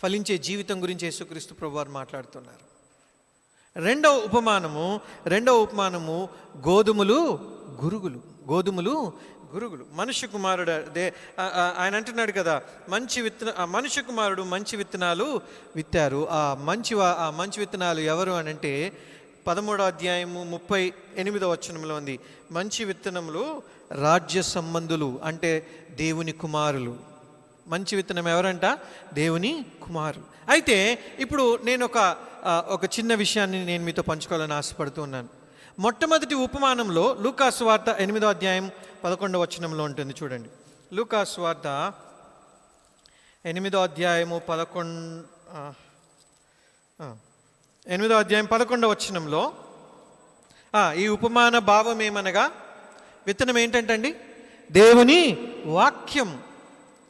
ఫలించే జీవితం గురించి యేసుక్రీస్తు ప్రభువారు మాట్లాడుతున్నారు. రెండవ ఉపమానము గోధుమలు గురుగులు. మనుష్య కుమారుడు ఆయన అంటున్నాడు కదా, మనుష్య కుమారుడు మంచి విత్తనాలు విత్తారు. ఆ మంచి విత్తనాలు ఎవరు అని అంటే 13వ అధ్యాయము 38వ వచనంలో ఉంది. మంచి విత్తనములు రాజ్య సంబంధులు, అంటే దేవుని కుమారులు. మంచి విత్తనం ఎవరంట? దేవుని కుమారులు. అయితే ఇప్పుడు నేను ఒక చిన్న విషయాన్ని నేను మీతో పంచుకోవాలని ఆశపడుతూ ఉన్నాను. మొట్టమొదటి ఉపమానంలో లూకాసు వార్త 8వ అధ్యాయం 11వ వచనంలో ఉంటుంది. చూడండి, లూకాసు వార్త 8వ అధ్యాయము 11వ వచనంలో ఈ ఉపమాన భావం ఏమనగా, విత్తనం ఏంటంటండి? దేవుని వాక్యం.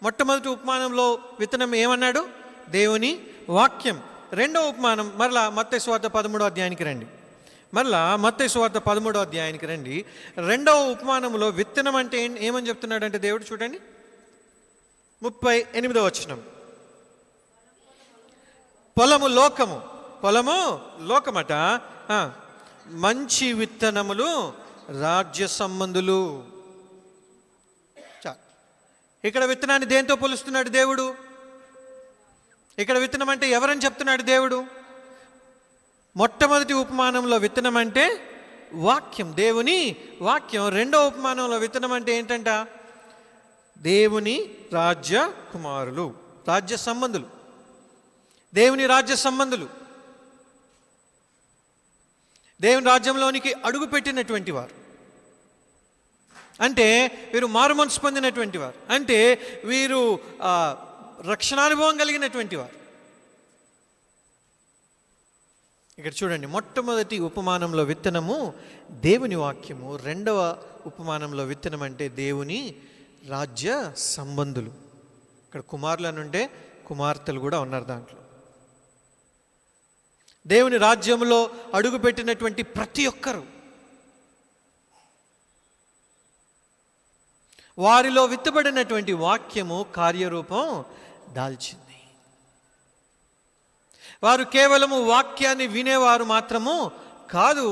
మొట్టమొదటి ఉపమానంలో విత్తనం ఏమన్నాడు? దేవుని వాక్యం. రెండవ ఉపమానం మరలా మత్తయి సువార్త 13వ అధ్యాయానికి రండి. రెండవ ఉపమానంలో విత్తనం అంటే ఏమని చెప్తున్నాడంటే దేవుడు, చూడండి 38వ వచనం. పొలము లోకమట, మంచి విత్తనములు రాజ్య సంబంధులు. ఇక్కడ విత్తనాన్ని దేంతో పోలుస్తున్నాడు దేవుడు? ఇక్కడ విత్తనం అంటే ఎవరని చెప్తున్నాడు దేవుడు? మొట్టమొదటి ఉపమానంలో విత్తనం అంటే వాక్యం, దేవుని వాక్యం. రెండో ఉపమానంలో విత్తనం అంటే ఏంటంట? దేవుని రాజ్య కుమారులు, రాజ్య సంబంధులు, దేవుని రాజ్య సంబంధులు. దేవుని రాజ్యంలోనికి అడుగుపెట్టినటువంటి వారు అంటే వీరు మారుమనసు పొందినటువంటి వారు, అంటే వీరు రక్షణానుభవం కలిగినటువంటి వారు. ఇక్కడ చూడండి, మొట్టమొదటి ఉపమానంలో విత్తనము దేవుని వాక్యము, రెండవ ఉపమానంలో విత్తనం అంటే దేవుని రాజ్య సంబంధులు. ఇక్కడ కుమారులు అని ఉంటే కుమార్తెలు కూడా ఉన్నారు దాంట్లో. దేవుని రాజ్యంలో అడుగుపెట్టినటువంటి ప్రతి ఒక్కరు, వారిలో విత్తబడినటువంటి వాక్యము కార్యరూపం దాల్చింది. వారు కేవలము వాక్యాన్ని వినేవారు మాత్రము కాదు,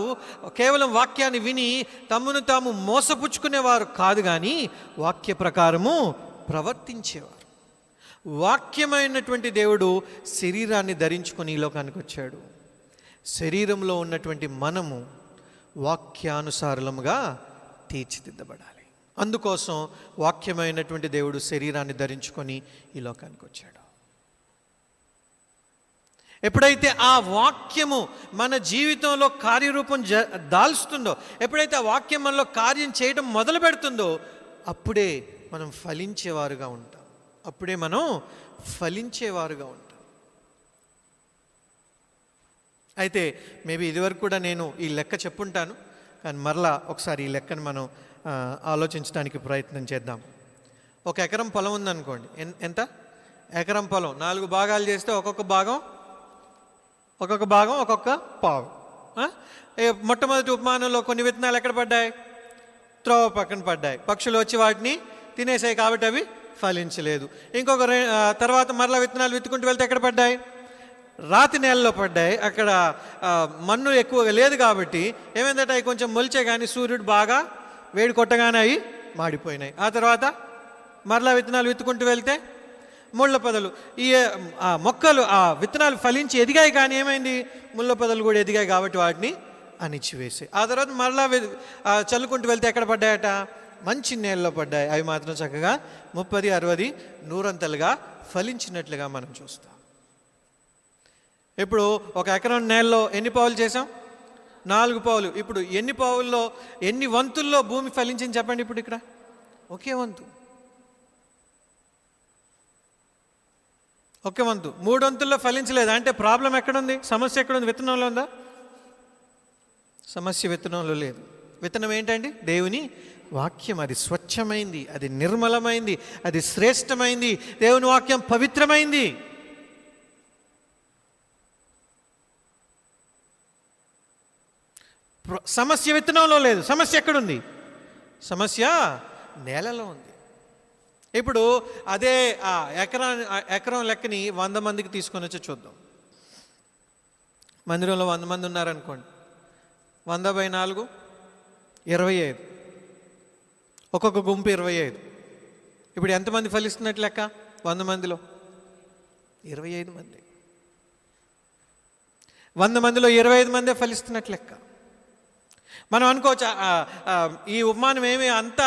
కేవలం వాక్యాన్ని విని తమను తాము మోసపుచ్చుకునేవారు కాదు, కానీ వాక్య ప్రకారము ప్రవర్తించేవారు. వాక్యమైనటువంటి దేవుడు శరీరాన్ని ధరించుకొని ఈ లోకానికి వచ్చాడు. శరీరంలో ఉన్నటువంటి మనము వాక్యానుసారముగా తీర్చిదిద్దబడాలి. అందుకోసం వాక్యమైనటువంటి దేవుడు శరీరాన్ని ధరించుకొని ఈ లోకానికి వచ్చాడు. ఎప్పుడైతే ఆ వాక్యము మన జీవితంలో కార్యరూపం దాల్స్తుందో, ఎప్పుడైతే ఆ వాక్యం మనలో కార్యం చేయడం మొదలు పెడుతుందో, అప్పుడే మనం ఫలించేవారుగా ఉంటాం. అయితే మేబీ ఇదివరకు కూడా నేను ఈ లెక్క చెప్పుంటాను, కానీ మరలా ఒకసారి ఈ లెక్కను మనం ఆలోచించడానికి ప్రయత్నం చేద్దాం. 1 ఎకరం పొలం ఉందనుకోండి. ఎంత? ఎకరం పొలం 4 భాగాలు చేస్తే ఒక్కొక్క భాగం ఒక్కొక్క పావు. మొట్టమొదటి ఉపమానంలో కొన్ని విత్తనాలు ఎక్కడ పడ్డాయి? త్రోవ పక్కన పడ్డాయి. పక్షులు వచ్చి వాటిని తినేసాయి కాబట్టి అవి ఫలించలేదు. ఇంకొక తర్వాత మరలా విత్తనాలు విత్తుకుంటూ వెళ్తే ఎక్కడ పడ్డాయి? రాతి నేలలో పడ్డాయి. అక్కడ మన్ను ఎక్కువగా లేదు కాబట్టి ఏమైందట, అవి కొంచెం మొలిచే కానీ సూర్యుడు బాగా వేడి కొట్టగానే అవి మాడిపోయినాయి. ఆ తర్వాత మరలా విత్తనాలు విత్తుకుంటూ వెళ్తే ముళ్ళ పొదలు, ఈ మొక్కలు ఆ విత్తనాలు ఫలించి ఎదిగాయి, కానీ ఏమైంది, ముళ్ళ పొదలు కూడా ఎదిగాయి కాబట్టి వాటిని అణిచివేసాయి. ఆ తర్వాత మరలా చల్లుకుంటూ వెళ్తే ఎక్కడ పడ్డాయట? మంచి నేలలో పడ్డాయి. అవి మాత్రం చక్కగా 30, 60, 100 ఫలించినట్లుగా మనం చూస్తాం. ఇప్పుడు 1 ఎకరం నేలలో ఎన్ని పావులు చేసాం? 4 పావులు. ఇప్పుడు ఎన్ని పావుల్లో ఎన్ని వంతుల్లో భూమి ఫలించింది చెప్పండి? ఇప్పుడు ఇక్కడ ఒకే వంతు. 3 వంతుల్లో ఫలించలేదు అంటే ప్రాబ్లం ఎక్కడుంది? సమస్య ఎక్కడుంది? విత్తనంలో ఉందా? సమస్య విత్తనంలో లేదు. విత్తనం ఏంటండి? దేవుని వాక్యం. అది స్వచ్ఛమైంది, అది నిర్మలమైంది, అది శ్రేష్టమైంది. దేవుని వాక్యం పవిత్రమైంది. సమస్య విత్తనంలో లేదు. సమస్య ఎక్కడుంది? సమస్య నేలలో ఉంది. ఇప్పుడు అదే ఎకరం లెక్కని 100 మందికి తీసుకొని వచ్చి చూద్దాం. మందిరంలో 100 మంది ఉన్నారనుకోండి. 100/4 25. ఒక్కొక్క గుంపు 25. ఇప్పుడు ఎంతమంది ఫలిస్తున్నట్లు లెక్క? 100 మందిలో 25 మంది. 100 మందిలో 25 మందే ఫలిస్తున్నట్లు లెక్క. మనం అనుకోవచ్చు ఈ ఉపమానం ఏమి అంత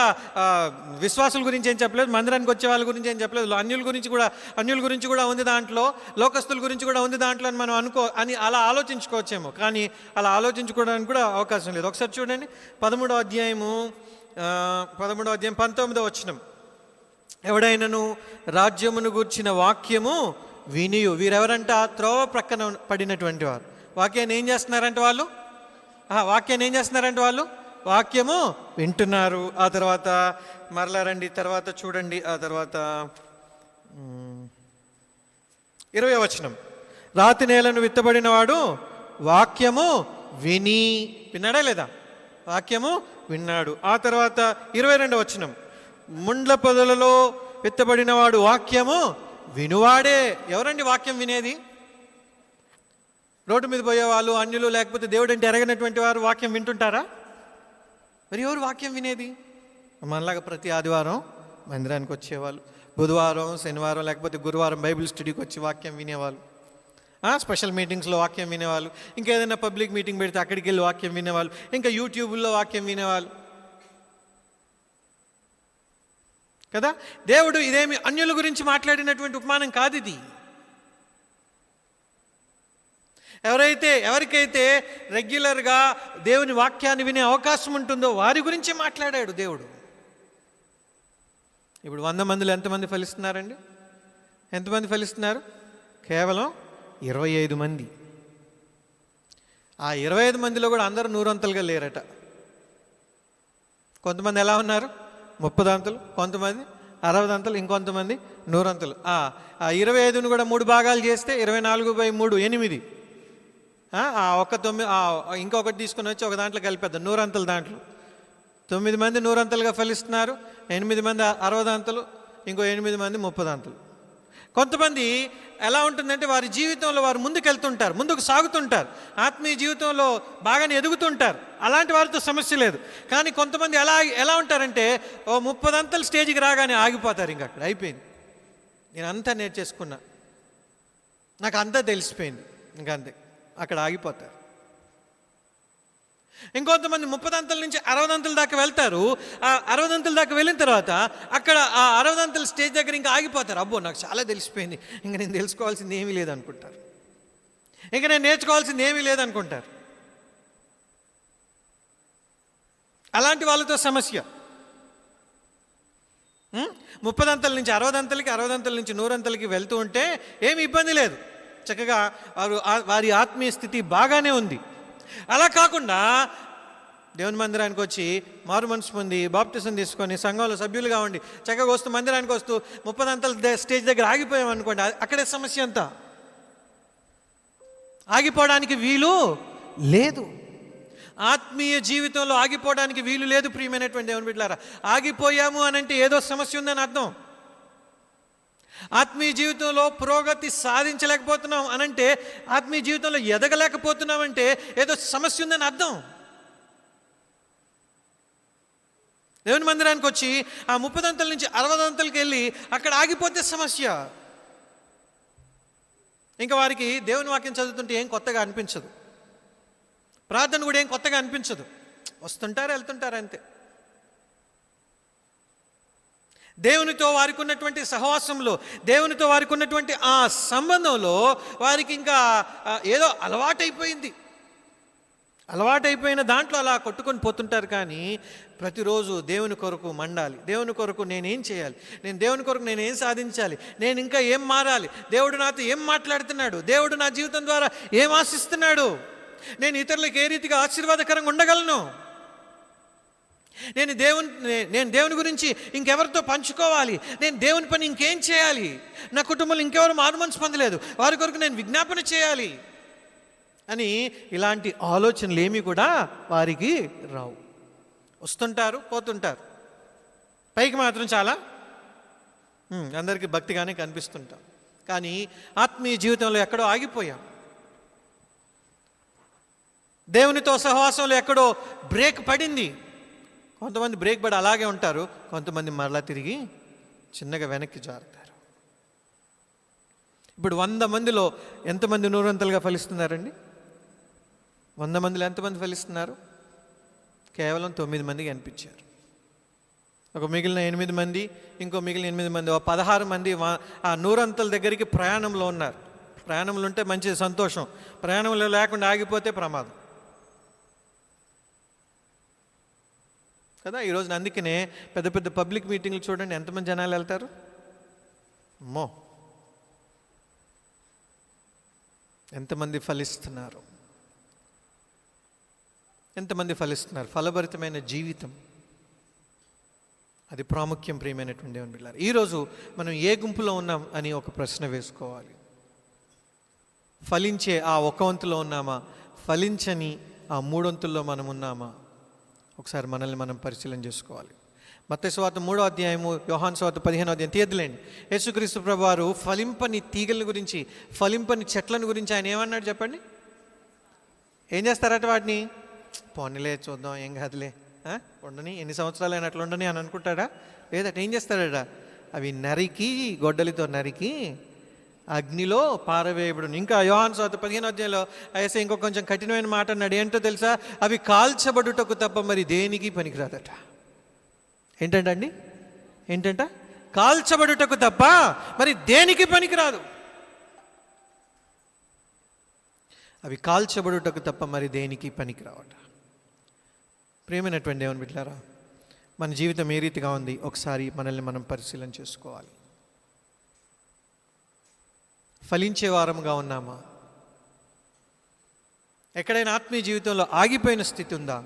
విశ్వాసుల గురించి ఏం చెప్పలేదు, మందిరానికి వచ్చే వాళ్ళ గురించి ఏం చెప్పలేదు, అన్యుల గురించి కూడా ఉంది దాంట్లో, లోకస్తుల గురించి కూడా ఉంది దాంట్లో అని మనం అలా ఆలోచించుకోవచ్చేమో. కానీ అలా ఆలోచించుకోవడానికి కూడా అవకాశం లేదు. ఒకసారి చూడండి 13వ అధ్యాయం 19వ వచనం. ఎవడైనను రాజ్యమును గూర్చిన వాక్యము వినియు. వీరెవరంట? త్రోవ ప్రక్కన పడినటువంటి వారు. వాక్యాన్ని ఏం చేస్తున్నారంటే వాళ్ళు వాక్యము వింటున్నారు. ఆ తర్వాత మరలా రండి, తర్వాత చూడండి. ఆ తర్వాత 20వ వచనం. రాతి నేలను విత్తబడిన వాడు వాక్యము విన్నాడా లేదా? వాక్యము విన్నాడు. ఆ తర్వాత 22వ వచనం. ముండ్ల పొదలలో విత్తబడిన వాడు వాక్యము వినువాడే. ఎవరండి వాక్యం వినేది? రోడ్డు మీద పోయేవాళ్ళు, అన్యులు, లేకపోతే దేవుడు అంటే ఎరగనటువంటి వారు వాక్యం వింటుంటారా? మరి ఎవరు వాక్యం వినేది? మనలాగా ప్రతి ఆదివారం మందిరానికి వచ్చేవాళ్ళు, బుధవారం, శనివారం, లేకపోతే గురువారం బైబిల్ స్టడీకి వచ్చి వాక్యం వినేవాళ్ళు, స్పెషల్ మీటింగ్స్లో వాక్యం వినేవాళ్ళు, ఇంకా ఏదైనా పబ్లిక్ మీటింగ్ పెడితే అక్కడికి వెళ్ళి వాక్యం వినేవాళ్ళు, ఇంకా యూట్యూబ్లో వాక్యం వినేవాళ్ళు కదా. దేవుడు ఇదేమి అన్యుల గురించి మాట్లాడినటువంటి ఉపమానం కాదు ఇది. ఎవరికైతే రెగ్యులర్గా దేవుని వాక్యాన్ని వినే అవకాశం ఉంటుందో వారి గురించి మాట్లాడాడు దేవుడు. ఇప్పుడు 100 మందిలో ఎంతమంది ఫలిస్తున్నారండి? ఎంతమంది ఫలిస్తున్నారు? కేవలం 25 మంది. ఆ 25 మందిలో కూడా అందరూ 100 లేరట. కొంతమంది ఎలా ఉన్నారు? 30, కొంతమంది 60, ఇంకొంతమంది 100. ఆ 25ను కూడా 3 భాగాలు చేస్తే 24/3 8. ఒక 9 ఇంకొకటి తీసుకుని వచ్చి ఒక దాంట్లో కలిపేద్దాం, 100 దాంట్లో 9 మంది 100గా ఫలిస్తున్నారు, 8 మంది 60, ఇంకో 8 మంది 30. కొంతమంది ఎలా ఉంటుందంటే వారి జీవితంలో వారు ముందుకు సాగుతుంటారు, ఆత్మీయ జీవితంలో బాగానే ఎదుగుతుంటారు, అలాంటి వారితో సమస్య లేదు. కానీ కొంతమంది ఎలా ఉంటారంటే 30 స్టేజ్కి రాగానే ఆగిపోతారు. ఇంక అక్కడ అయిపోయింది, నేను అంతా నేర్చేసుకున్నా, నాకు అంతా తెలిసిపోయింది, ఇంకంతే, అక్కడ ఆగిపోతారు. ఇంకొంతమంది 30 నుంచి 60 దాకా వెళ్తారు. ఆ 60 దాకా వెళ్ళిన తర్వాత అక్కడ ఆ 60 స్టేజ్ దగ్గర ఇంకా ఆగిపోతారు. అబ్బో నాకు చాలా తెలిసిపోయింది, ఇంకా నేను తెలుసుకోవాల్సింది ఏమీ లేదనుకుంటారు, ఇంకా నేను నేర్చుకోవాల్సింది ఏమీ లేదనుకుంటారు. అలాంటి వాళ్ళతో సమస్య. 30 నుంచి 60, 60 నుంచి 100 వెళ్తూ ఉంటే ఏమి ఇబ్బంది లేదు, చక్కగా వారి ఆత్మీయ స్థితి బాగానే ఉంది. అలా కాకుండా దేవుని మందిరానికి వచ్చి మారు మనసు పొంది బాప్టిజం తీసుకొని సంఘంలో సభ్యులుగా ఉండి చక్కగా వస్తూ మందిరానికి వస్తూ 30 స్టేజ్ దగ్గర ఆగిపోయాం అనుకోండి, అక్కడే సమస్య అంతా. ఆగిపోవడానికి వీలు లేదు. ఆత్మీయ జీవితంలో ఆగిపోవడానికి వీలు లేదు. ప్రియమైనటువంటి దేవుని బిడ్డలారా, ఆగిపోయాము అనంటే ఏదో సమస్య ఉందని అర్థం. ఆత్మీయ జీవితంలో పురోగతి సాధించలేకపోతున్నాం అనంటే, ఆత్మీయ జీవితంలో ఎదగలేకపోతున్నాం అంటే ఏదో సమస్య ఉందని అర్థం. దేవుని మందిరానికి వచ్చి ఆ 30 నుంచి 60 వెళ్ళి అక్కడ ఆగిపోతే సమస్య. ఇంకా వారికి దేవుని వాక్యం చదువుతుంటే ఏం కొత్తగా అనిపించదు, ప్రార్థన కూడా ఏం కొత్తగా అనిపించదు, వస్తుంటారు వెళ్తుంటారు అంతే. దేవునితో వారికి ఉన్నటువంటి సహవాసంలో, దేవునితో వారికి ఉన్నటువంటి ఆ సంబంధంలో వారికి ఇంకా ఏదో అలవాటైపోయిన దాంట్లో అలా కొట్టుకొని పోతుంటారు. కానీ ప్రతిరోజు దేవుని కొరకు మండాలి, దేవుని కొరకు నేనేం చేయాలి, దేవుని కొరకు నేనేం సాధించాలి, నేను ఇంకా ఏం మారాలి, దేవుడు నాతో ఏం మాట్లాడుతున్నాడు, దేవుడు నా జీవితం ద్వారా ఏం ఆశిస్తున్నాడు, నేను ఇతరులకు ఏ రీతిగా ఆశీర్వాదకరంగా ఉండగలను, నేను దేవుని గురించి ఇంకెవరితో పంచుకోవాలి, నేను దేవుని పని ఇంకేం చేయాలి, నా కుటుంబంలో ఇంకెవరు మారుమనసు పొందలేదు, వారి కొరకు నేను విజ్ఞాపన చేయాలి అని ఇలాంటి ఆలోచనలు ఏమీ కూడా వారికి రావు. వస్తుంటారు పోతుంటారు, పైకి మాత్రం చాలా అందరికీ భక్తిగానే కనిపిస్తుంటాం. కానీ ఆత్మీయ జీవితంలో ఎక్కడో ఆగిపోయాం, దేవునితో సహవాసంలో ఎక్కడో బ్రేక్ పడింది. కొంతమంది బ్రేక్ పడి అలాగే ఉంటారు, కొంతమంది మరలా తిరిగి చిన్నగా వెనక్కి జారుతారు. ఇప్పుడు 100 మందిలో ఎంతమంది 100 ఫలిస్తున్నారండి? 100 మందిలో ఎంతమంది ఫలిస్తున్నారు? కేవలం 9 మందికి అనిపించారు. ఒక మిగిలిన 8 మంది, ఇంకో మిగిలిన 8 మంది, 16 మంది ఆ 100 దగ్గరికి ప్రయాణంలో ఉన్నారు. ప్రయాణంలో ఉంటే మంచిది, సంతోషం. ప్రయాణంలో లేకుండా ఆగిపోతే ప్రమాదం కదా. ఈరోజు అందుకనే పెద్ద పెద్ద పబ్లిక్ మీటింగ్లు చూడండి, ఎంతమంది జనాలు వెళ్తారు. అమ్మో, ఎంతమంది ఫలిస్తున్నారు, ఎంతమంది ఫలిస్తున్నారు. ఫలభరితమైన జీవితం అది ప్రాముఖ్యం. ప్రియమైనటువంటి దేవుని బిడ్డలారా, ఈరోజు మనం ఏ గుంపులో ఉన్నాం అని ఒక ప్రశ్న వేసుకోవాలి. ఫలించే ఆ 1 వంతులో ఉన్నామా, ఫలించని ఆ 3 వంతుల్లో మనం ఉన్నామా? ఒకసారి మనల్ని మనం పరిశీలన చేసుకోవాలి. మత్తయి సువార్త 3వ అధ్యాయము, యోహాను సువార్త 15వ అధ్యాయం తీయద్దులేండి. యేసుక్రీస్తు ప్రభువారు ఫలింపని తీగల గురించి, ఫలింపని చెట్లను గురించి ఆయన ఏమన్నాడు చెప్పండి? ఏం చేస్తారట వాటిని? పోనీలే చూద్దాం, ఏం కాదులే, ఉండని, ఎన్ని సంవత్సరాలు అయినా అట్లా ఉండని అని అనుకుంటాడా? లేదట. ఏం చేస్తాడట? అవి నరికి, గొడ్డలితో నరికి అగ్నిలో పారవేయబడును. ఇంకా యోహాను సువార్త 15వ అధ్యాయంలో అయితే ఇంకొక కొంచెం కఠినమైన మాట అన్నాడు. ఏంటో తెలుసా? అవి కాల్చబడుటకు తప్ప మరి దేనికి పనికిరాదట. ఏంటండి? ఏంటంట? కాల్చబడుటకు తప్ప మరి దేనికి పనికిరాదు. అవి కాల్చబడుటకు తప్ప మరి దేనికి పనికి రావట. ప్రియమైనటువంటి దేవుని బిడ్డలారా, మన జీవితం ఏ రీతిగా ఉంది ఒకసారి మనల్ని మనం పరిశీలన చేసుకోవాలి. ఫలించే వారముగా ఉన్నామా? ఎక్కడైనా ఆత్మీయ జీవితంలో ఆగిపోయిన స్థితి ఉందా?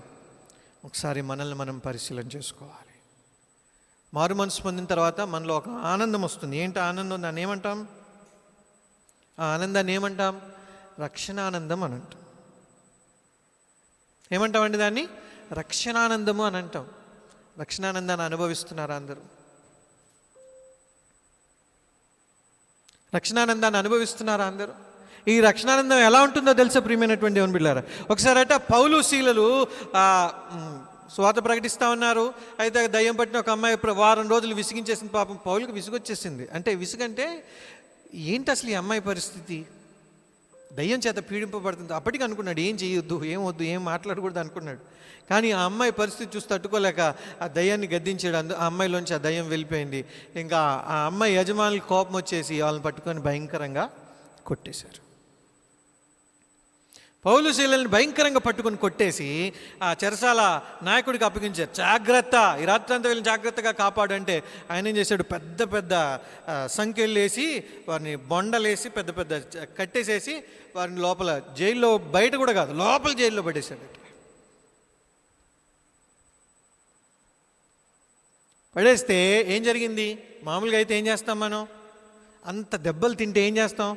ఒకసారి మనల్ని మనం పరిశీలన చేసుకోవాలి. మారు మనసు పొందిన తర్వాత మనలో ఒక ఆనందం వస్తుంది. ఏంటి ఆనందం? దాన్ని ఏమంటాం? ఆ ఆనందాన్ని ఏమంటాం? రక్షణానందం అని అంటాం. ఏమంటామండి దాన్ని? రక్షణానందము అని అంటాం. రక్షణానందాన్ని అనుభవిస్తున్నారా అందరూ? రక్షణానందాన్ని అనుభవిస్తున్నారా అందరూ? ఈ రక్షణానందం ఎలా ఉంటుందో తెలుసా ప్రియమైనటువంటి దేవుని బిడ్డలారా? ఒకసారి పౌలు శీలలు స్వాత ప్రకటిస్తూ ఉన్నారు. అయితే దయ్యం పట్టిన ఒక అమ్మాయి వారం రోజులు విసిగించేసింది. పాపం పౌలుకి విసుగొచ్చేసింది. అంటే విసుగంటే ఏంటి అసలు ఈ అమ్మాయి పరిస్థితి? దయ్యం చేత పీడింపబడుతుంది. అప్పటికి అనుకున్నాడు ఏం చేయొద్దు, ఏం వద్దు, ఏం మాట్లాడకూడదు అనుకున్నాడు. కానీ ఆ అమ్మాయి పరిస్థితి చూసి తట్టుకోలేక ఆ దయ్యాన్ని గద్దించాడు. ఆ అమ్మాయిలోంచి ఆ దయ్యం వెళ్ళిపోయింది. ఇంకా ఆ అమ్మాయి యజమానులు కోపం వచ్చేసి వాళ్ళని పట్టుకొని భయంకరంగా కొట్టేశారు. పౌలు శీలని భయంకరంగా పట్టుకొని కొట్టేసి ఆ చెరసాల నాయకుడికి అప్పగించారు. జాగ్రత్త, ఈ రాత్రంతా వీళ్ళని జాగ్రత్తగా కాపాడంటే ఆయన ఏం చేశాడు? పెద్ద పెద్ద సంఖ్యలు వేసి వారిని బొండలేసి పెద్ద పెద్ద కట్టేసేసి వారిని లోపల జైల్లో, బయట కూడా కాదు లోపల జైల్లో పడేశాడు. పడేస్తే ఏం జరిగింది? మామూలుగా అయితే ఏం చేస్తాం మనం? అంత దెబ్బలు తింటే ఏం చేస్తాం?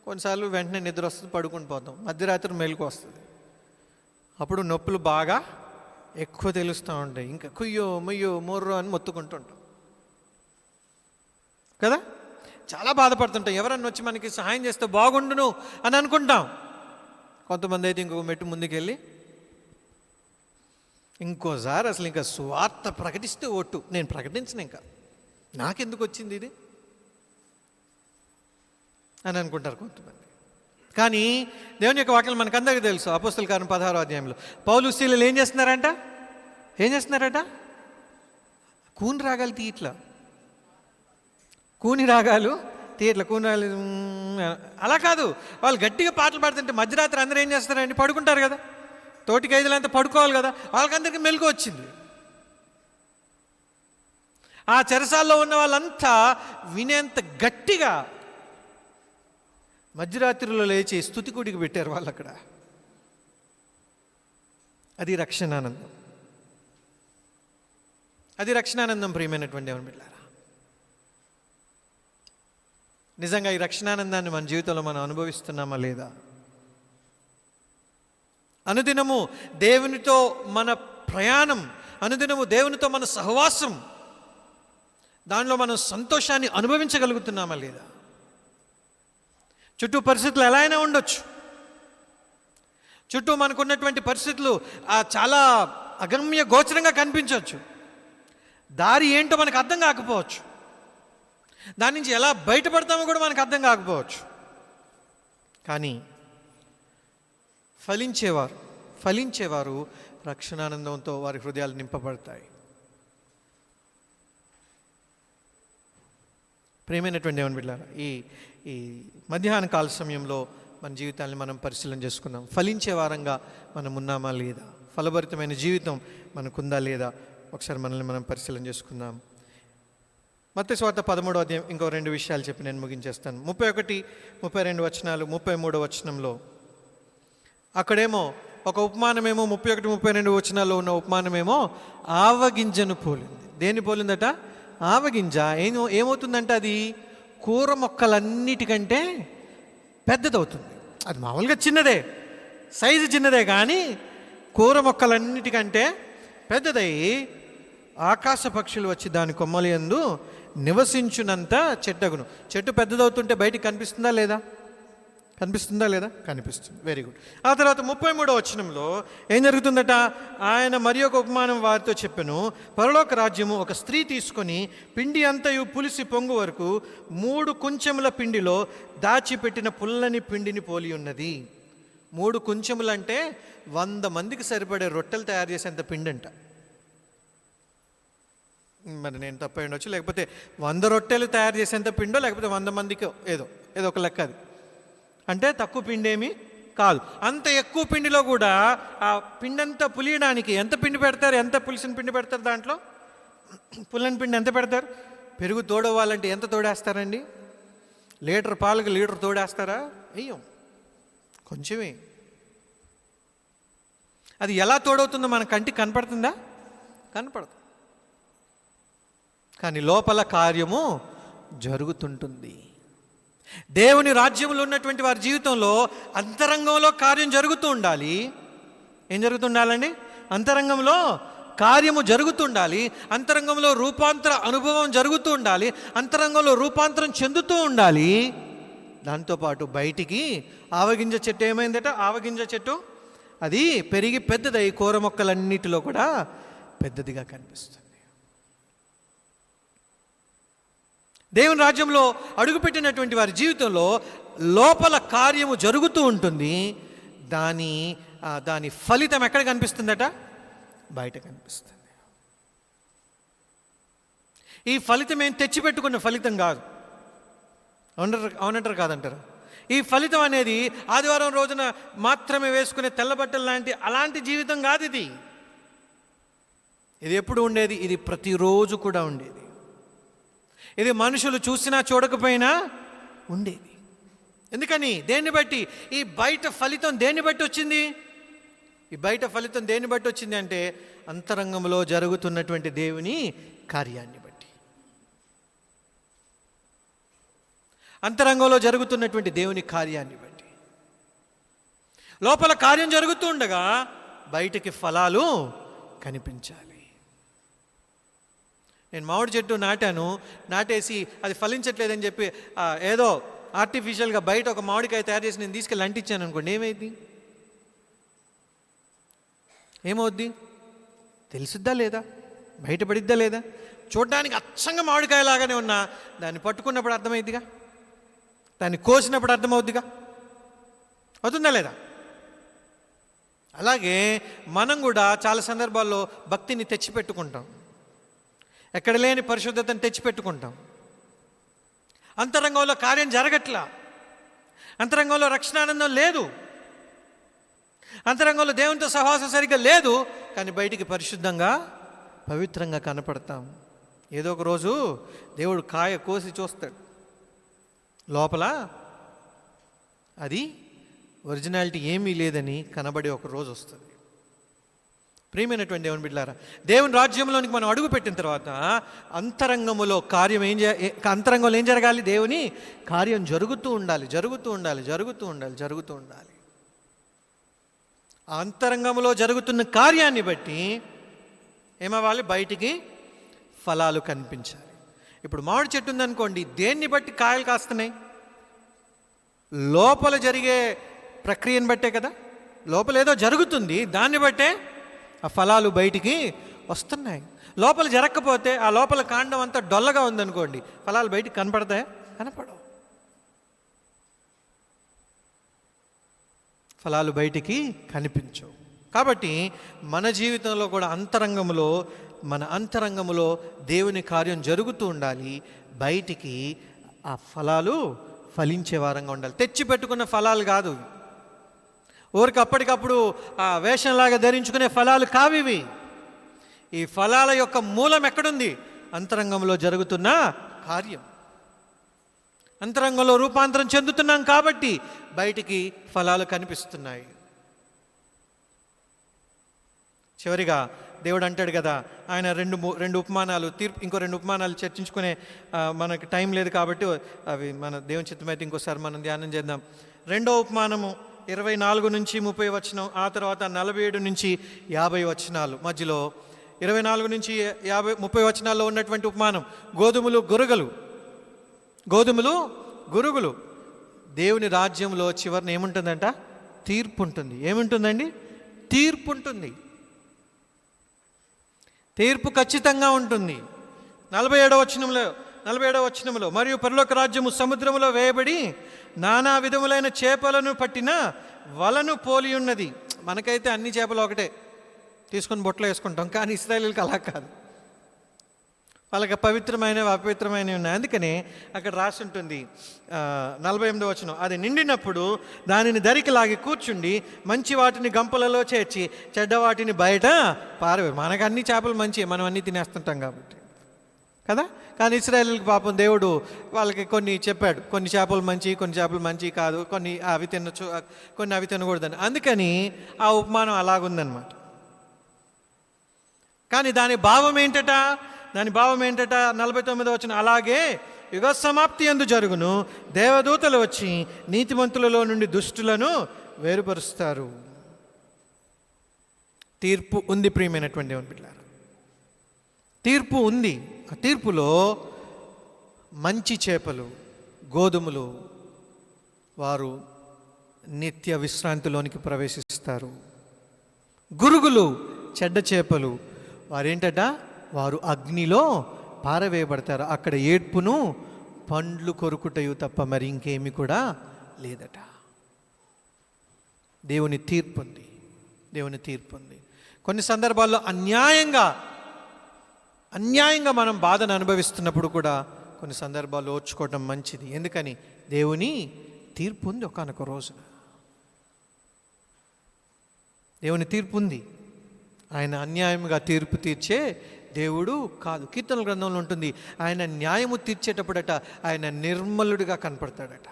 కొన్నిసార్లు వెంటనే నిద్ర వస్తుంది, పడుకుని పోతాం. మధ్యరాత్రి మెలకు వస్తుంది. అప్పుడు నొప్పులు బాగా ఎక్కువ తెలుస్తూ ఉంటాయి. ఇంకా కుయ్యో ముయ్యో మొర్రో అని మొత్తుకుంటుంటాం కదా. చాలా బాధపడుతుంటాం. ఎవరన్నా వచ్చి మనకి సహాయం చేస్తే బాగుండును అని అనుకుంటాం. కొంతమంది అయితే ఇంకొక మెట్టు ముందుకెళ్ళి ఇంకోసారి అసలు ఇంకా సువార్త ప్రకటిస్తే ఒట్టు, నేను ప్రకటించను, ఇంకా నాకెందుకు వచ్చింది ఇది అని అనుకుంటారు కొంతమంది. కానీ దేవుని యొక్క వాక్యం మనకందరికీ తెలుసు. అపోస్తల కార్యం 16వ అధ్యాయంలో పౌలు శీలలు ఏం చేస్తున్నారట? కూని రాగాలు తీయట్లా. కూని రాగాలు అలా కాదు. వాళ్ళు గట్టిగా పాటలు పాడుతుంటే మధ్యరాత్రి అందరూ ఏం చేస్తారండి? పడుకుంటారు కదా. తోటి ఖైదీలంతా పడుకోవాలి కదా. వాళ్ళకందరికీ మెలకు వచ్చింది. ఆ చెరసాల్లో ఉన్న వాళ్ళంతా వినేంత గట్టిగా మధ్యరాత్రిలో లేచి స్తుతికుడికి పెట్టారు వాళ్ళు అక్కడ. అది రక్షణానందం. అది రక్షణానందం. ప్రియమైనటువంటి దేవుని బిడ్డలారా, నిజంగా ఈ రక్షణానందాన్ని మన జీవితంలో మనం అనుభవిస్తున్నామా లేదా? అనుదినము దేవునితో మన ప్రయాణం, అనుదినము దేవునితో మన సహవాసం, దానిలో మనం సంతోషాన్ని అనుభవించగలుగుతున్నామా లేదా? చుట్టూ పరిస్థితులు ఎలా అయినా ఉండొచ్చు. చుట్టూ మనకున్నటువంటి పరిస్థితులు చాలా అగమ్య గోచరంగా కనిపించవచ్చు. దారి ఏంటో మనకు అర్థం కాకపోవచ్చు. దాని నుంచి ఎలా బయటపడతామో కూడా మనకు అర్థం కాకపోవచ్చు. కానీ ఫలించేవారు రక్షణానందంతో వారి హృదయాలు నింపబడతాయి. ప్రియమైనటువంటి దేవుని బిడ్డలారా, ఈ మధ్యాహ్న కాల సమయంలో మన జీవితాన్ని మనం పరిశీలన చేసుకుందాం. ఫలించే వారంగా మనం ఉన్నామా లేదా? ఫలభరితమైన జీవితం మనకుందా లేదా? ఒకసారి మనల్ని మనం పరిశీలన చేసుకుందాం. మత్తయి సువార్త 13వ అధ్యాయం ఇంకో 2 విషయాలు చెప్పి నేను ముగించేస్తాను. 31, 32 వచనాలు. 33వ వచనంలో అక్కడేమో ఒక ఉపమానమేమో 31, 32 వచనాల్లో ఉన్న ఉపమానమేమో ఆవగింజను పోలింది. దేన్ని పోలిందట? ఆవగింజ. ఏమవుతుందంటే అది కూర మొక్కలన్నిటికంటే పెద్దదవుతుంది. అది మామూలుగా చిన్నదే, సైజు చిన్నదే, కానీ కూర మొక్కలన్నిటికంటే పెద్దదై ఆకాశ పక్షులు వచ్చి దాని కొమ్మల యందు నివసించునంత చెట్టగును. చెట్టు పెద్దదవుతుంటే బయటికి కనిపిస్తుందా లేదా? కనిపిస్తుంది. Very good. ఆ తర్వాత 33వ వచనంలో ఏం జరుగుతుందట? ఆయన మరి ఒక ఉపమానం వారితో చెప్పెను. పరలోక రాజ్యము ఒక స్త్రీ తీసుకొని పిండి అంతయు పులిసి పొంగు వరకు 3 కుంచెముల పిండిలో దాచిపెట్టిన పుల్లని పిండిని పోలి ఉన్నది. 3 కుంచెములు అంటే 100 మందికి సరిపడే రొట్టెలు తయారు చేసేంత పిండి అంట. మరి నేను తప్పై ఉండొచ్చు, లేకపోతే 100 రొట్టెలు తయారు చేసేంత పిండో, లేకపోతే 100 మందికి ఏదో ఒక లెక్క అది. అంటే తక్కువ పిండి ఏమీ కాదు. అంత ఎక్కువ పిండిలో కూడా ఆ పిండి అంతా పులియడానికి ఎంత పిండి పెడతారు, ఎంత పులిసిన పిండి పెడతారు, దాంట్లో పుల్లని పిండి ఎంత పెడతారు? పెరుగు తోడవ్వాలంటే ఎంత తోడేస్తారండి? లీటర్ పాలకు లీటర్ తోడేస్తారా? వెయ్యం, కొంచెమే. అది ఎలా తోడవుతుందో మన కంటికి కనపడుతుందా? కనపడదు. కానీ లోపల కార్యము జరుగుతుంటుంది. దేవుని రాజ్యంలో ఉన్నటువంటి వారి జీవితంలో అంతరంగంలో కార్యం జరుగుతూ ఉండాలి. ఏం జరుగుతుండాలండి? అంతరంగంలో కార్యము జరుగుతుండాలి. అంతరంగంలో రూపాంతర అనుభవం జరుగుతూ ఉండాలి. అంతరంగంలో రూపాంతరం చెందుతూ ఉండాలి. దాంతోపాటు బయటికి ఆవగింజ చెట్టు ఏమైందట? ఆవగింజ చెట్టు అది పెరిగి పెద్దదై కూర మొక్కలన్నిటిలో కూడా పెద్దదిగా కనిపిస్తుంది. దేవుని రాజ్యంలో అడుగుపెట్టినటువంటి వారి జీవితంలో లోపల కార్యము జరుగుతూ ఉంటుంది. దాని ఫలితం ఎక్కడ కనిపిస్తుందట? బయట కనిపిస్తుంది. ఈ ఫలితం ఏం తెచ్చిపెట్టుకున్న ఫలితం కాదు. అవునంటారు కాదంటారు? ఈ ఫలితం అనేది ఆదివారం రోజున మాత్రమే వేసుకునే తెల్లబట్టలు లాంటి అలాంటి జీవితం కాదు ఇది. ఇది ఎప్పుడు ఉండేది? ఇది ప్రతిరోజు కూడా ఉండేది. ఇది మనుషులు చూసినా చూడకపోయినా ఉండేది. ఎందుకని? దేన్ని బట్టి? ఈ బయట ఫలితం దేన్ని బట్టి వచ్చింది? ఈ బయట ఫలితం దేన్ని బట్టి వచ్చింది అంటే అంతరంగంలో జరుగుతున్నటువంటి దేవుని కార్యాన్ని బట్టి. అంతరంగంలో జరుగుతున్నటువంటి దేవుని కార్యాన్ని బట్టి. లోపల కార్యం జరుగుతూ ఉండగా బయటికి ఫలాలు కనిపించాలి. నేను మామిడి చెట్టు నాటేసి అది ఫలించట్లేదని చెప్పి ఏదో ఆర్టిఫిషియల్గా బయట ఒక మామిడికాయ తయారు చేసి నేను తీసుకెళ్ళి అంటించాను అనుకోండి, ఏమైంది? ఏమవుద్ది? తెలుసుద్దా లేదా? బయటపడిద్దా లేదా? చూడడానికి అచ్చంగా మామిడికాయ లాగానే ఉన్నా దాన్ని పట్టుకున్నప్పుడు అర్థమైద్దిగా, దాన్ని కోసినప్పుడు అర్థమవుద్దిగా, అవుతుందా లేదా? అలాగే మనం కూడా చాలా సందర్భాల్లో భక్తిని తెచ్చిపెట్టుకుంటాం, ఎక్కడ లేని పరిశుద్ధతను తెచ్చిపెట్టుకుంటాం. అంతరంగంలో కార్యం జరగట్లా, అంతరంగంలో రక్షణానందం లేదు, అంతరంగంలో దేవునితో సహవాసం సరిగ్గా లేదు. కానీ బయటికి పరిశుద్ధంగా పవిత్రంగా కనపడతాం. ఏదో ఒక రోజు దేవుడు కాయ కోసి చూస్తాడు, లోపల అది ఒరిజినాలిటీ ఏమీ లేదని కనబడి ఒక రోజు వస్తుంది. ప్రియమైనటువంటి దేవుని బిడ్డలారా, దేవుని రాజ్యంలోనికి మనం అడుగు పెట్టిన తర్వాత అంతరంగంలో కార్యం అంతరంగంలో ఏం జరగాలి? దేవుని కార్యం జరుగుతూ ఉండాలి. ఆ అంతరంగంలో జరుగుతున్న కార్యాన్ని బట్టి ఏమవ్వాలి? బయటికి ఫలాలు కనిపించాలి. ఇప్పుడు మామిడి చెట్టు ఉందనుకోండి, దేన్ని బట్టి కాయలు కాస్తున్నాయి? లోపల జరిగే ప్రక్రియను బట్టే కదా. లోపల ఏదో జరుగుతుంది, దాన్ని బట్టే ఆ ఫలాలు బయటికి వస్తున్నాయి. లోపల జరగకపోతే ఆ లోపల కాండం అంతా డొల్లగా ఉందనుకోండి, ఫలాలు బయటికి కనపడతాయా? కనపడవు. ఫలాలు బయటికి కనిపించవు. కాబట్టి మన జీవితంలో కూడా మన అంతరంగంలో దేవుని కార్యం జరుగుతూ ఉండాలి. బయటికి ఆ ఫలాలు ఫలించే వారంగా ఉండాలి. తెచ్చిపెట్టుకున్న ఫలాలు కాదు, ఊరికి అప్పటికప్పుడు ఆ వేషంలాగా ధరించుకునే ఫలాలు కావివి. ఈ ఫలాల యొక్క మూలం ఎక్కడుంది? అంతరంగంలో జరుగుతున్న కార్యం. అంతరంగంలో రూపాంతరం చెందుతున్నాం కాబట్టి బయటికి ఫలాలు కనిపిస్తున్నాయి. చివరిగా దేవుడు అంటాడు కదా, ఆయన రెండు ఉపమానాలు ఇంకో రెండు ఉపమానాలు చర్చించుకునే మనకి టైం లేదు కాబట్టి అవి మన దేవుని చిత్తమైతే ఇంకోసారి మనం ధ్యానం చేద్దాం. రెండో ఉపమానము 24 నుంచి 30 వచనం, ఆ తర్వాత 47 నుంచి 50 వచనాలు, మధ్యలో 24 నుంచి 30 వచనాల్లో ఉన్నటువంటి ఉపమానం గోధుమలు గురుగులు. దేవుని రాజ్యంలో చివరిని ఏముంటుందంట? తీర్పు ఉంటుంది. ఏముంటుందండి? తీర్పు ఉంటుంది. తీర్పు ఖచ్చితంగా ఉంటుంది. 47వ వచనంలో మరియు పరలోక రాజ్యము సముద్రములో వేయబడి నానా విధములైన చేపలను పట్టిన వలను పోలి ఉన్నది. మనకైతే అన్ని చేపలు ఒకటే తీసుకొని బొట్టలో వేసుకుంటాం, కానీ ఇశ్రాయేలీయులకు అలా కాదు. వాళ్ళకి పవిత్రమైనవి అపవిత్రమైనవి ఉన్నాయి. అందుకనే అక్కడ రాసి ఉంటుంది 48వ వచనం, అది నిండినప్పుడు దానిని దరికి లాగి కూర్చుండి మంచి వాటిని గంపలలో చేర్చి చెడ్డ వాటిని బయట పారవే. మనకు అన్ని చేపలు మంచి, మనం అన్నీ తినేస్తుంటాం కాబట్టి కదా. కానీ ఇశ్రాయేలుకి పాపం దేవుడు వాళ్ళకి కొన్ని చెప్పాడు, కొన్ని చేపలు మంచి, కొన్ని చేపలు మంచి కాదు, కొన్ని అవి తినచ్చు, కొన్ని అవి తినకూడదని. అందుకని ఆ ఉపమానం అలాగుందనమాట. కానీ దాని భావం ఏంటట? 49వ వచనం, అలాగే యుగ సమాప్తి యందు జరుగును, దేవదూతలు వచ్చి నీతిమంతులలో నుండి దుష్టులను వేరుపరుస్తారు. తీర్పు ఉంది ప్రియమైనటువంటి దేవుని బిడ్డలారా, తీర్పు ఉంది. ఆ తీర్పులో మంచి చేపలు, గోధుమలు వారు నిత్య విశ్రాంతిలోనికి ప్రవేశిస్తారు. గురుగులు, చెడ్డ చేపలు వారేంటట, వారు అగ్నిలో పారవేయబడతారు. అక్కడ ఏడ్పును పండ్లు కొరుకుటయు తప్ప మరి ఇంకేమి కూడా లేదట. దేవుని తీర్పు ఉంది, దేవుని తీర్పు ఉంది. కొన్ని సందర్భాల్లో అన్యాయంగా మనం బాధను అనుభవిస్తున్నప్పుడు కూడా కొన్ని సందర్భాల్లో ఓర్చుకోవడం మంచిది. ఎందుకని? దేవుని తీర్పు ఉంది. ఒకానొక రోజున దేవుని తీర్పు ఉంది. ఆయన అన్యాయంగా తీర్పు తీర్చే దేవుడు కాదు. కీర్తనల గ్రంథంలో ఉంటుంది, ఆయన న్యాయము తీర్చేటప్పుడట ఆయన నిర్మలుడిగా కనపడతాడట.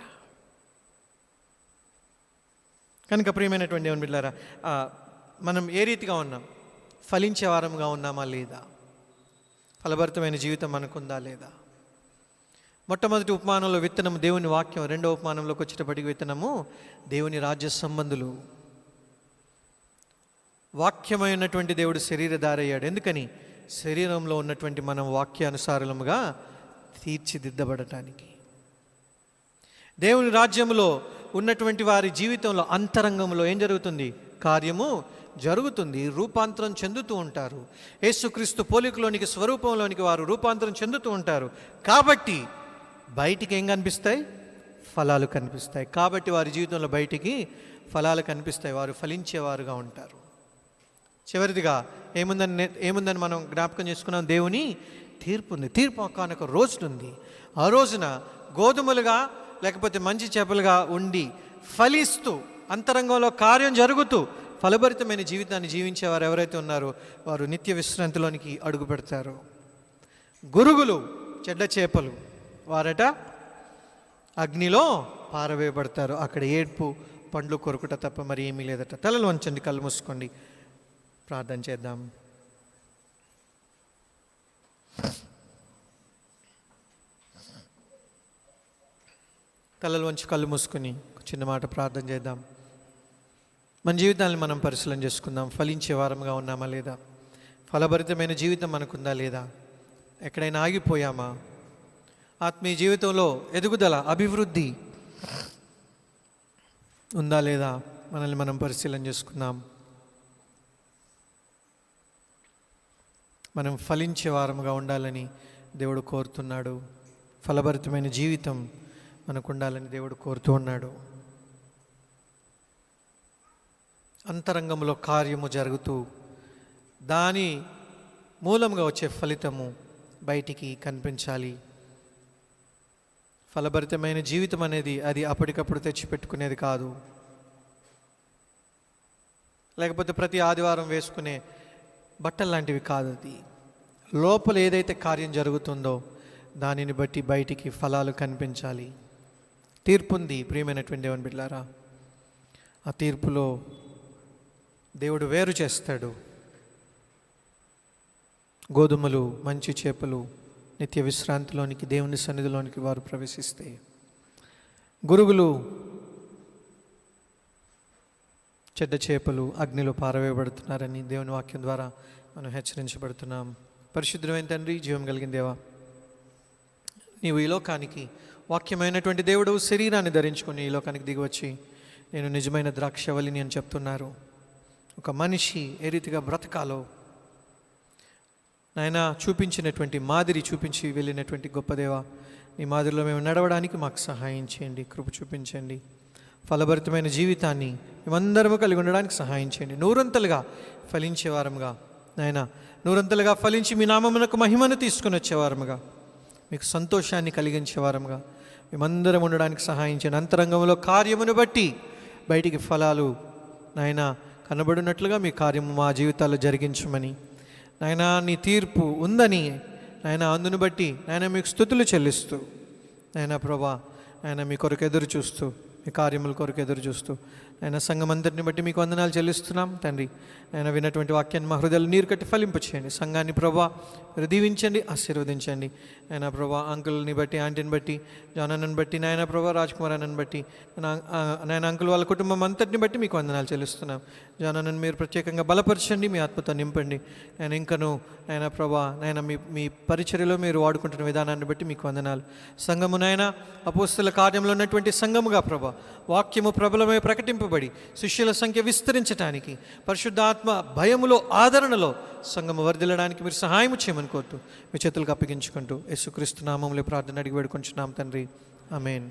కనుక ప్రియమైనటువంటి దేవుని బిడ్డలారా, మనం ఏ రీతిగా ఉన్నాం? ఫలించే వారంగా ఉన్నామా లేదా? ఫలభరితమైన జీవితం మనకుందా లేదా? మొట్టమొదటి ఉపమానంలో విత్తనము దేవుని వాక్యం, రెండవ ఉపమానంలోకి వచ్చేటప్పటికి విత్తనము దేవుని రాజ్య సంబంధులు. వాక్యమైనటువంటి దేవుడు శరీరధారయ్యాడు. ఎందుకని? శరీరంలో ఉన్నటువంటి మనం వాక్యానుసారముగా తీర్చిదిద్దబడటానికి. దేవుని రాజ్యంలో ఉన్నటువంటి వారి జీవితంలో అంతరంగంలో ఏం జరుగుతుంది? కార్యము జరుగుతుంది. రూపాంతరం చెందుతూ ఉంటారు. యేసుక్రీస్తు పోలికలోనికి, స్వరూపంలోనికి వారు రూపాంతరం చెందుతూ ఉంటారు. కాబట్టి బయటికి ఏం కనిపిస్తాయి? ఫలాలు కనిపిస్తాయి. కాబట్టి వారి జీవితంలో బయటికి ఫలాలు కనిపిస్తాయి. వారు ఫలించేవారుగా ఉంటారు. చివరిదిగా ఏముందని మనం జ్ఞాపకం చేసుకున్నాం? దేవుని తీర్పు ఉంది. తీర్పు ఒకానొక రోజు ఉంది. ఆ రోజున గోధుమలుగా లేకపోతే మంచి చేపలుగా ఉండి ఫలిస్తూ అంతరంగంలో కార్యం జరుగుతూ ఫలభరితమైన జీవితాన్ని జీవించేవారు ఎవరైతే ఉన్నారో వారు నిత్య విశ్రాంతిలోనికి అడుగు పెడతారు. గురుగులు, చెడ్డ చేపలు వారట అగ్నిలో పారవేయబడతారు. అక్కడ ఏడ్పు, పండ్లు కొరుకుట తప్ప మరి ఏమీ లేదట. తలలు వంచండి, కళ్ళు మూసుకోండి, ప్రార్థన చేద్దాం. తలలు వంచి కళ్ళు మూసుకొని చిన్న మాట ప్రార్థన చేద్దాం. మన జీవితాన్ని మనం పరిశీలన చేసుకుందాం. ఫలించే వారంగా ఉన్నామా లేదా? ఫలభరితమైన జీవితం మనకుందా లేదా? ఎక్కడైనా ఆగిపోయామా? ఆత్మీయ జీవితంలో ఎదుగుదల, అభివృద్ధి ఉందా లేదా? మనల్ని మనం పరిశీలన చేసుకుందాం. మనం ఫలించే వారముగా ఉండాలని దేవుడు కోరుతున్నాడు. ఫలభరితమైన జీవితం మనకు ఉండాలని దేవుడు కోరుతూ ఉన్నాడు. అంతరంగంలో కార్యము జరుగుతూ దాని మూలంగా వచ్చే ఫలితము బయటికి కనిపించాలి. ఫలభరితమైన జీవితం అనేది అది అప్పటికప్పుడు తెచ్చిపెట్టుకునేది కాదు. లేకపోతే ప్రతి ఆదివారం వేసుకునే బట్టలు లాంటివి కాదు. అది లోపల ఏదైతే కార్యం జరుగుతుందో దానిని బట్టి బయటికి ఫలాలు కనిపించాలి. తీర్పు ఉంది ప్రియమైనటువంటి దేవుని బిడ్డలారా. ఆ తీర్పులో దేవుడు వేరు చేస్తాడు. గోధుమలు, మంచి చేపలు నిత్య విశ్రాంతిలోనికి, దేవుని సన్నిధిలోనికి వారు ప్రవేశిస్తే, గురుగులు, చెడ్డ చేపలు అగ్నిలో పారవేయబడుతున్నారని దేవుని వాక్యం ద్వారా మనం హెచ్చరించబడుతున్నాం. పరిశుద్ధమైన తండ్రి, జీవం కలిగిన దేవా, నీవు ఈ లోకానికి వాక్యమైనటువంటి దేవుడు శరీరాన్ని ధరించుకొని ఈ లోకానికి దిగివచ్చి నేను నిజమైన ద్రాక్షవల్లిని అని చెప్తున్నారు. ఒక మనిషి ఏ రీతిగా బ్రతకాలో నాయన చూపించినటువంటి మాదిరి చూపించి వెళ్ళినటువంటి గొప్ప దేవ, నీ మాదిరిలో మేము నడవడానికి మాకు సహాయం చేయండి, కృప చూపించండి. ఫలభరితమైన జీవితాన్ని మేమందరము కలిగి ఉండడానికి సహాయం చేయండి. నూరంతలుగా ఫలించే వారంగా నాయన నూరంతలుగా ఫలించి మీ నామమునకు మహిమను తీసుకుని వచ్చేవారముగా, మీకు సంతోషాన్ని కలిగించేవారముగా మేమందరం ఉండడానికి సహాయం చేయండి. అంతరంగంలో కార్యమును బట్టి బయటికి ఫలాలు నాయన కనబడినట్లుగా మీ కార్యము మా జీవితాల్లో జరిగించమని, నాయన నీ తీర్పు ఉందని నాయన అందును బట్టి నాయన మీకు స్తుతులు చెల్లిస్తూ, నాయన ప్రభా నాయన మీ కొరకు ఎదురు చూస్తూ, మీ కార్యముల కొరకు ఎదురు చూస్తూ ఆయన సంఘం అంతటిని బట్టి మీకు వందనాలు చెల్లిస్తున్నాం తండ్రి. ఆయన విన్నటువంటి వాక్యాన్ని మా హృదయాలు నీరు కట్టి ఫలింపు చేయండి. సంఘాన్ని ప్రభా మీరు దీవించండి, ఆశీర్వదించండి. ఆయన ప్రభా అంకుల్ని బట్టి, ఆంటీని బట్టి, జానన్నని బట్టి, నాయన ప్రభా రాజ్కుమార్ అన్నని బట్టి, నాయన అంకుల్ వాళ్ళ కుటుంబం అంతటిని బట్టి మీకు వందనాలు చెల్లిస్తున్నాం. జానన్నని మీరు ప్రత్యేకంగా బలపరచండి, మీ ఆత్మతో నింపండి. ఆయన ఇంకను ఆయన ప్రభా నాయన మీ పరిచర్యలో మీరు వాడుకుంటున్న విధానాన్ని బట్టి మీకు వందనాలు. సంఘము నాయన అపోస్తల కార్యంలో ఉన్నటువంటి సంఘముగా ప్రభా వాక్యము ప్రబలమై ప్రకటింపబడి శిష్యుల సంఖ్య విస్తరించడానికి, పరిశుద్ధాత్మ భయములో ఆదరణలో సంఘము వర్ధిల్లడానికి మీరు సహాయం చేయమని కోరుతూ మీ చేతులకు అప్పగించుకుంటూ యేసుక్రీస్తు నామములో ప్రార్థన అడిగి వేడుకొంచున్నాం తండ్రి. ఆమేన్.